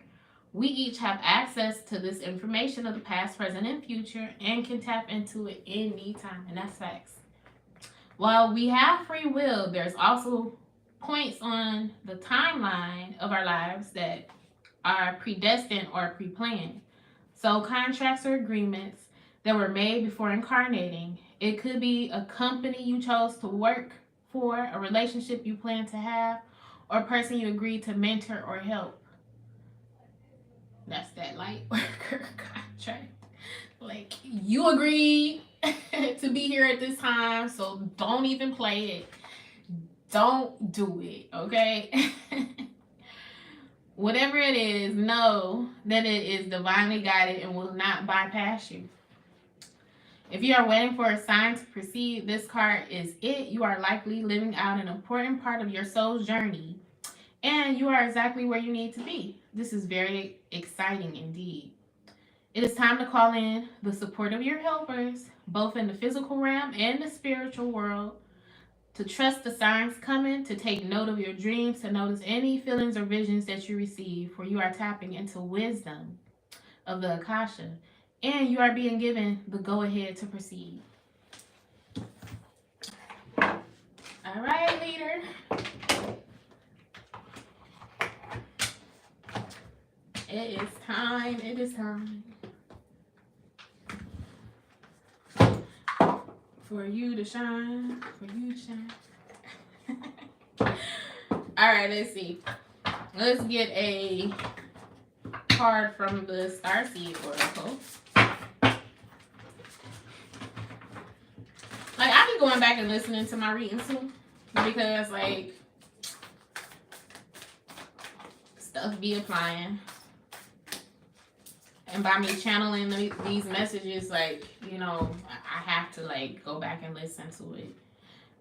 We each have access to this information of the past, present, and future, and can tap into it anytime, and that's facts. While we have free will, there's also points on the timeline of our lives that are predestined or pre-planned. So contracts or agreements that were made before incarnating. It could be a company you chose to work for, a relationship you plan to have, or a person you agreed to mentor or help. That's that light worker contract. Like, you agreed to be here at this time, so don't even play it. Don't do it, okay? Whatever it is, know that it is divinely guided and will not bypass you. If you are waiting for a sign to proceed, this card is it. You are likely living out an important part of your soul's journey, and you are exactly where you need to be. This is very exciting indeed. It is time to call in the support of your helpers, both in the physical realm and the spiritual world, to trust the signs coming, to take note of your dreams, to notice any feelings or visions that you receive, for you are tapping into wisdom of the Akasha, and you are being given the go-ahead to proceed. All right, leader. It is time. It is time for you to shine. For you to shine. All right, let's see. Let's get a card from the Starseed Oracle. Like, I be going back and listening to my readings too, because like stuff be applying. And by me channeling these messages, like, you know, I have to like go back and listen to it.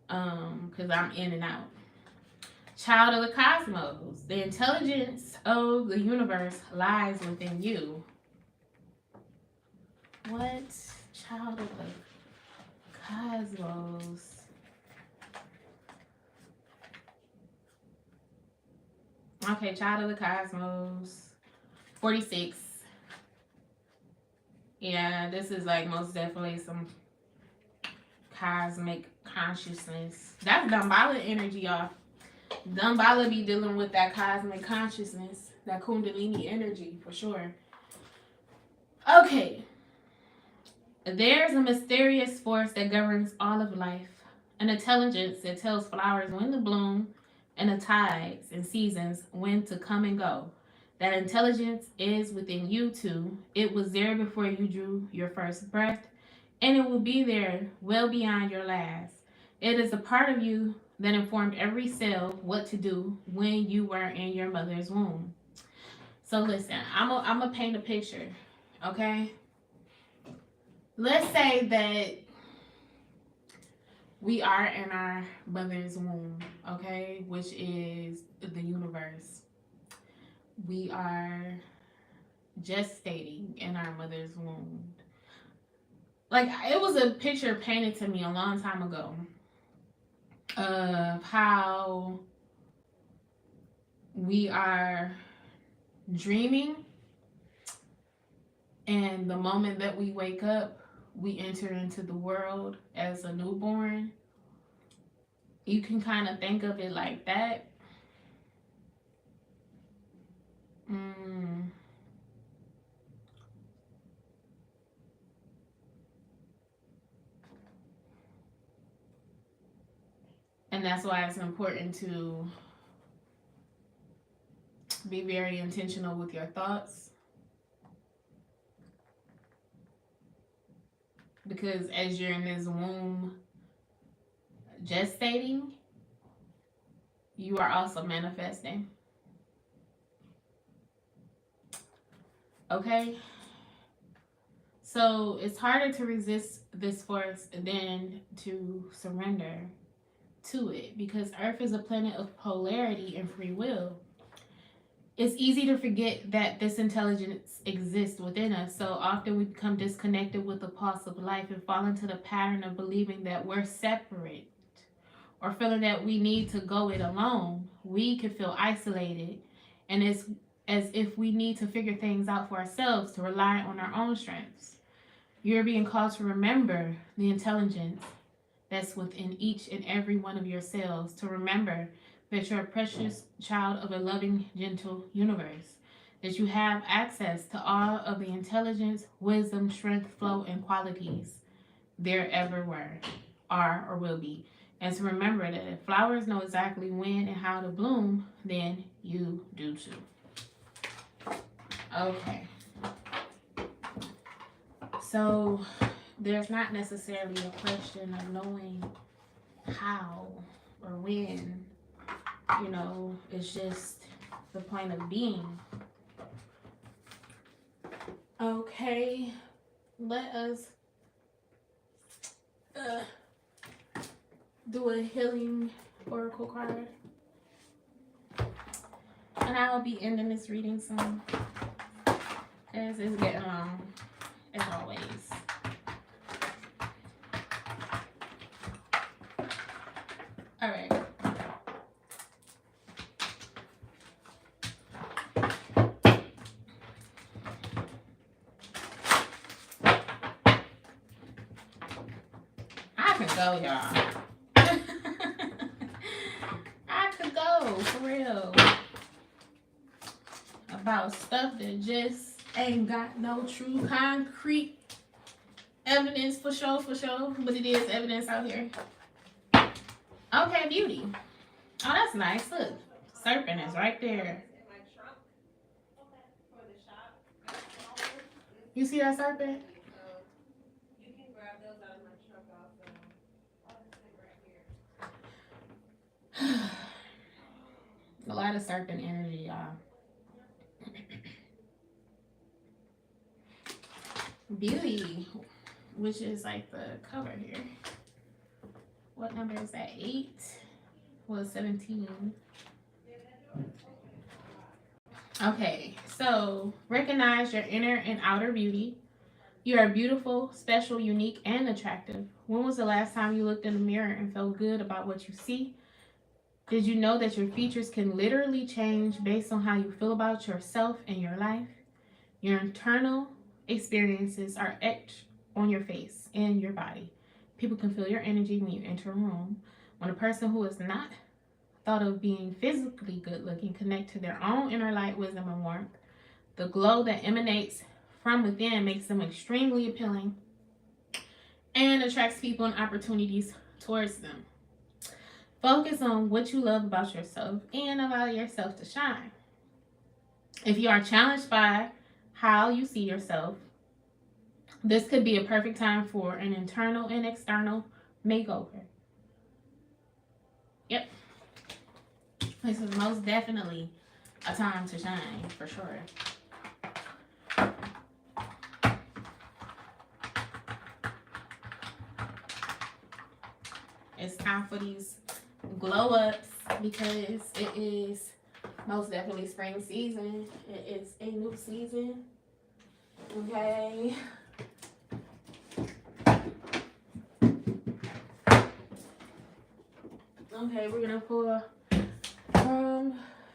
Because I'm in and out. Child of the cosmos. The intelligence of the universe lies within you. What? Child of the cosmos. Okay, child of the cosmos. 46. Yeah, this is like most definitely some cosmic consciousness. That's Damballa energy, y'all. Damballa be dealing with that cosmic consciousness, that Kundalini energy for sure. Okay. There's a mysterious force that governs all of life, an intelligence that tells flowers when to bloom and the tides and seasons when to come and go. That intelligence is within you too. It was there before you drew your first breath, and it will be there well beyond your last. It is a part of you that informed every cell what to do when you were in your mother's womb. So listen, I'm gonna paint a picture, okay? Let's say that we are in our mother's womb, okay, which is the universe. We are gestating in our mother's womb. Like, it was a picture painted to me a long time ago of how we are dreaming, and the moment that we wake up, we enter into the world as a newborn. You can kind of think of it like that. And that's why it's important to be very intentional with your thoughts. Because as you're in this womb gestating, you are also manifesting. Okay? So it's harder to resist this force than to surrender to it, because Earth is a planet of polarity and free will. It's easy to forget that this intelligence exists within us. So often we become disconnected with the pulse of life and fall into the pattern of believing that we're separate, or feeling that we need to go it alone. We can feel isolated, and it's as if we need to figure things out for ourselves, to rely on our own strengths. You're being called to remember the intelligence that's within each and every one of your cells, to remember that you're a precious child of a loving, gentle universe, that you have access to all of the intelligence, wisdom, strength, flow, and qualities there ever were, are, or will be. And to remember that if flowers know exactly when and how to bloom, then you do too. Okay. So there's not necessarily a question of knowing how or when, you know, it's just the point of being. Okay, let us do a healing oracle card. And I will be ending this reading soon, as it's getting long, as always. All right. I could go, y'all. I could go, for real. About stuff that just ain't got no true concrete evidence for sure, but it is evidence out here. Okay, beauty. Oh, that's nice. Look, serpent is right there. You see that serpent? You can grab those out of my truck also. I'll just sit right here. A lot of serpent energy, y'all. Beauty, which is like the cover here. What number is that? 8? Well, 17. Okay, so recognize your inner and outer beauty. You are beautiful, special, unique, and attractive. When was the last time you looked in the mirror and felt good about what you see? Did you know that your features can literally change based on how you feel about yourself and your life? Your internal experiences are etched on your face and your body. People can feel your energy when you enter a room. When a person who is not thought of being physically good looking connect to their own inner light, wisdom, and warmth, the glow that emanates from within makes them extremely appealing and attracts people and opportunities towards them. Focus on what you love about yourself and allow yourself to shine. If you are challenged by how you see yourself, this could be a perfect time for an internal and external makeover. Yep. This is most definitely a time to shine, for sure. It's time for these glow ups because it is most definitely spring season. It is a new season. Okay. Okay, we're gonna pull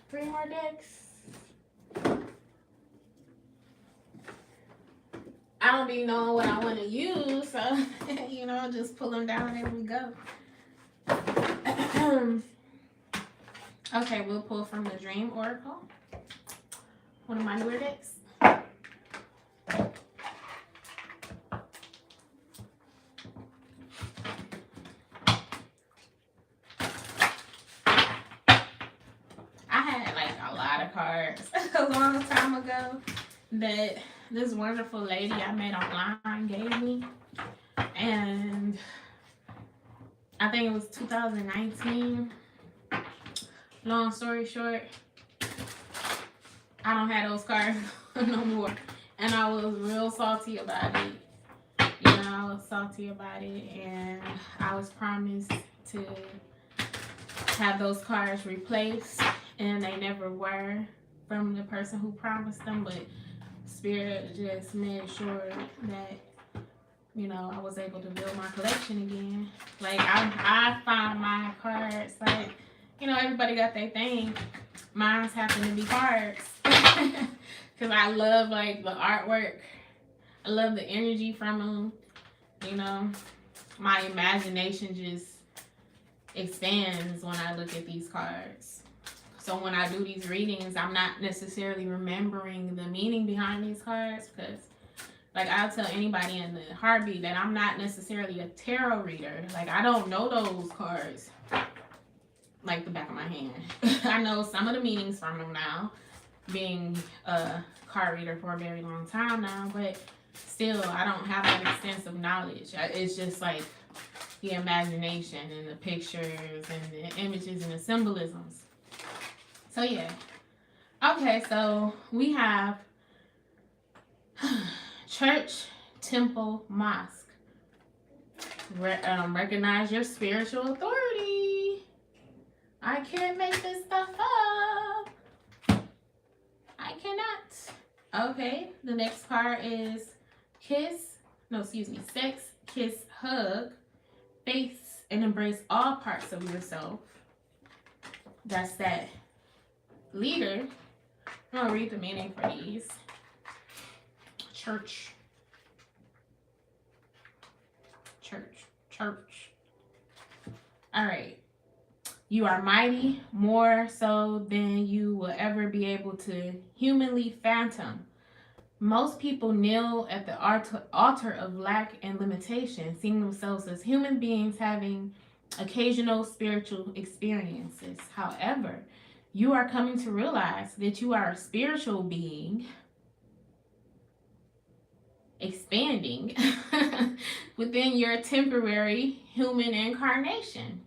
3 more decks. I don't be knowing what I want to use, so you know, just pull them down and we go. Okay, we'll pull from the Dream Oracle, one of my newer decks. I had like a lot of cards a long time ago that this wonderful lady I met online gave me, and I think it was 2019. Long story short, I don't have those cards no more, and I was real salty about it. You know, I was salty about it, and I was promised to have those cards replaced, and they never were from the person who promised them, but Spirit just made sure that, you know, I was able to build my collection again. Like, I found my cards, like, you know, everybody got their thing. Mine's happen to be cards. Because I love, like, the artwork. I love the energy from them. You know, my imagination just expands when I look at these cards. So when I do these readings, I'm not necessarily remembering the meaning behind these cards, because like I'll tell anybody in the heartbeat that I'm not necessarily a tarot reader. Like, I don't know those cards like the back of my hand. I know some of the meanings from them now, being a card reader for a very long time now, but still I don't have that extensive knowledge. It's just like the imagination and the pictures and the images and the symbolisms. So yeah. Okay, so we have church, temple, mosque. Recognize your spiritual authority. I can't make this stuff up. I cannot. Okay, the next card is sex, kiss, hug, face, and embrace all parts of yourself. That's that leader. I'm gonna read the meaning for these. Church. All right. You are mighty, more so than you will ever be able to humanly fathom. Most people kneel at the altar of lack and limitation, seeing themselves as human beings having occasional spiritual experiences. However, you are coming to realize that you are a spiritual being expanding within your temporary human incarnation.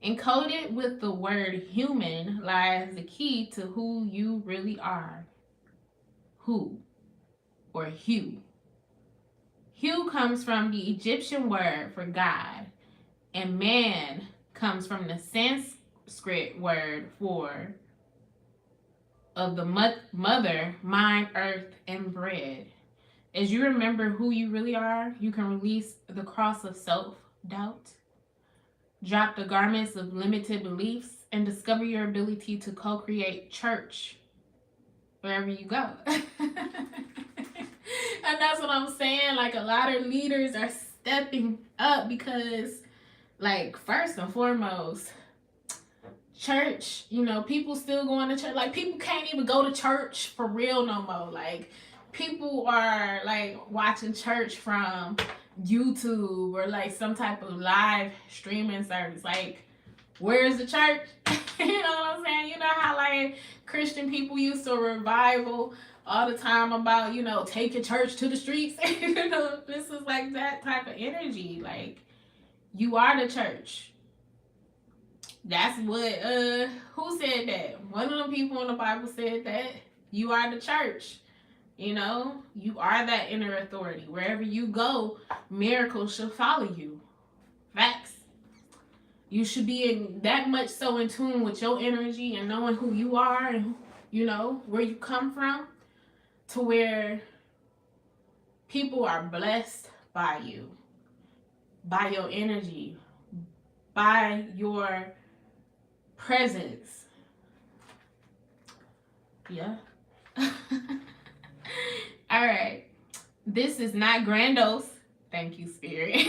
Encoded with the word human lies the key to who you really are. Who or Hugh. Hu comes from the Egyptian word for God, and man comes from the Sanskrit word for of the mother, mind, earth, and bread. As you remember who you really are, you can release the cross of self-doubt, drop the garments of limited beliefs, and discover your ability to co-create church wherever you go. And that's what I'm saying. Like, a lot of leaders are stepping up because, like, first and foremost, church, you know, people still going to church. Like, people can't even go to church for real no more. Like, people are, like, watching church from YouTube or, like, some type of live streaming service. Like, where's the church? You know what I'm saying? You know how, like, Christian people used to revival all the time about, you know, take your church to the streets. You know, this is like that type of energy. Like, you are the church. That's what, who said that? One of the people in the Bible said that. You are the church. You know, you are that inner authority. Wherever you go, miracles shall follow you. Facts. You should be that much so in tune with your energy and knowing who you are and, you know, where you come from, to where people are blessed by you, by your energy, by your presence. Yeah. All right. This is not grandiose. Thank you, Spirit.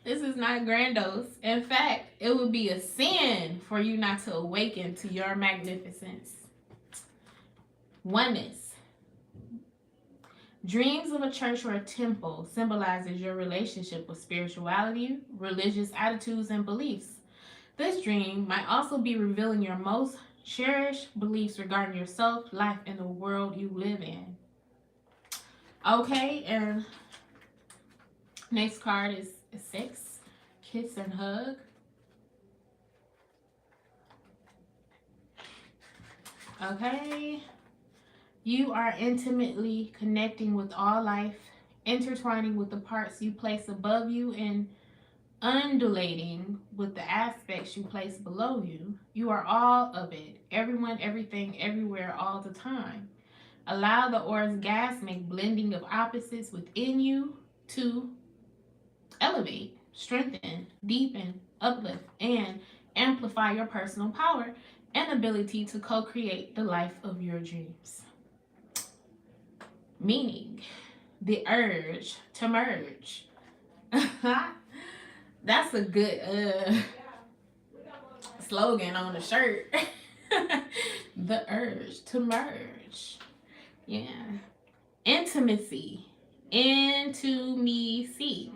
This is not grandiose. In fact, it would be a sin for you not to awaken to your magnificence. Oneness. Dreams of a church or a temple symbolizes your relationship with spirituality, religious attitudes, and beliefs. This dream might also be revealing your most cherished beliefs regarding yourself, life, and the world you live in. Okay, and next card is 6. Kiss and hug. Okay. You are intimately connecting with all life, intertwining with the parts you place above you, and undulating with the aspects you place below you. You are all of it. Everyone, everything, everywhere, all the time. Allow the orgasmic blending of opposites within you to elevate, strengthen, deepen, uplift, and amplify your personal power and ability to co-create the life of your dreams. Meaning, the urge to merge. That's a good slogan on the shirt. The urge to merge. Yeah. Intimacy. Intimacy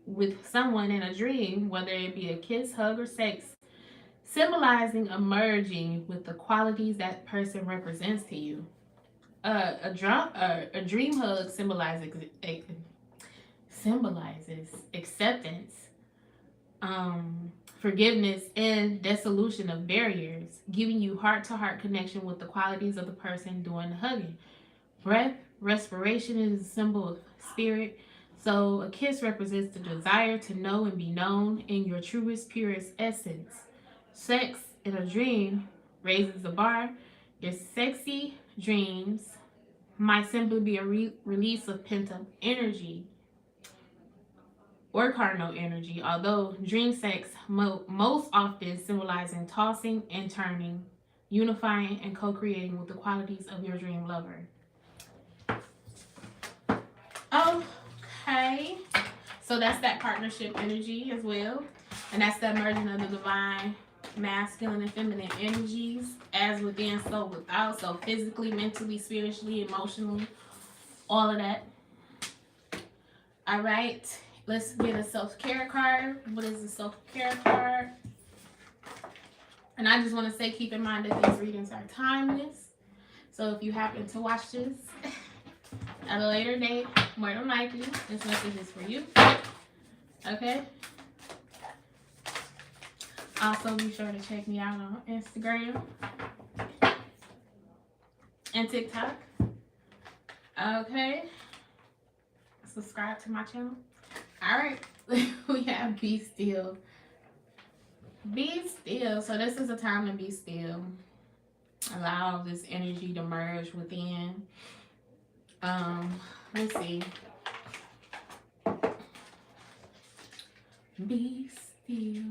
with someone in a dream, whether it be a kiss, hug, or sex, symbolizing a merging with the qualities that person represents to you. A dream hug symbolizes acceptance, forgiveness, and dissolution of barriers, giving you heart-to-heart connection with the qualities of the person doing the hugging. Breath, respiration is a symbol of spirit. So a kiss represents the desire to know and be known in your truest, purest essence. Sex in a dream raises the bar. Your sexy dreams might simply be a release of pent-up energy or cardinal energy, although dream sex most often symbolizing tossing and turning, unifying and co-creating with the qualities of your dream lover. Okay, so that's that partnership energy as well, and that's that merging of the divine masculine and feminine energies, as within, so without. So physically, mentally, spiritually, emotionally, all of that. All right, let's get a self-care card. What is a self-care card? And I just want to say, keep in mind that these readings are timeless. So if you happen to watch this at a later date, more than likely, this message is for you. Okay? Also, be sure to check me out on Instagram and TikTok. Okay. subscribe to my channel. All right, we have be still. Be still. So this is a time to be still. Allow this energy to merge within. Let's see. Be still.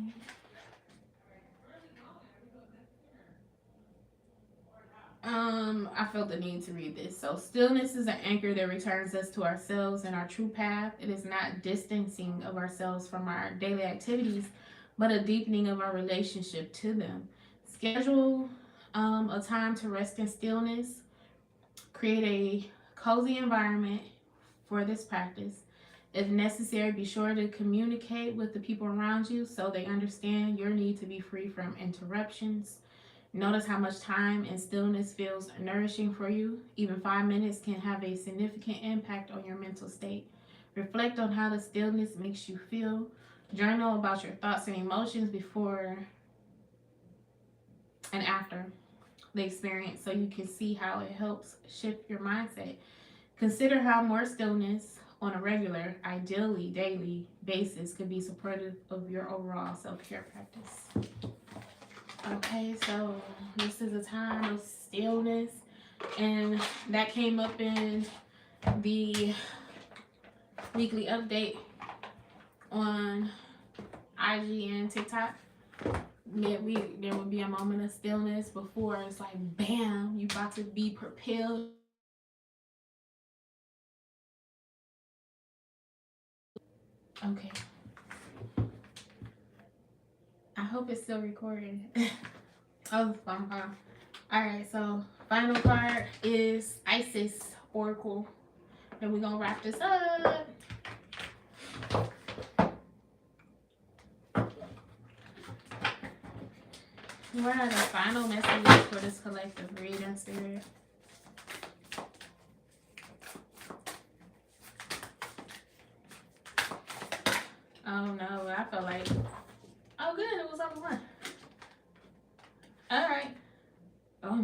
I felt the need to read this. So stillness is an anchor that returns us to ourselves and our true path. It is not distancing of ourselves from our daily activities, but a deepening of our relationship to them. Schedule a time to rest in stillness. Create a cozy environment for this practice. If necessary, be sure to communicate with the people around you so they understand your need to be free from interruptions. Notice how much time and stillness feels nourishing for you. Even 5 minutes can have a significant impact on your mental state. Reflect on how the stillness makes you feel. Journal about your thoughts and emotions before and after the experience so you can see how it helps shift your mindset. Consider how more stillness on a regular, ideally daily basis could be supportive of your overall self-care practice. Okay, so this is a time of stillness, and that came up in the weekly update on IG and TikTok. There would be a moment of stillness before it's like, bam, you about to be propelled. Okay. I hope it's still recording. Oh, fine. Alright, so final card is Isis Oracle. Then we're gonna wrap this up. What are the final messages for this collective reading, Spirit? Oh no, I felt like, oh good, it was over one. Alright. Oh my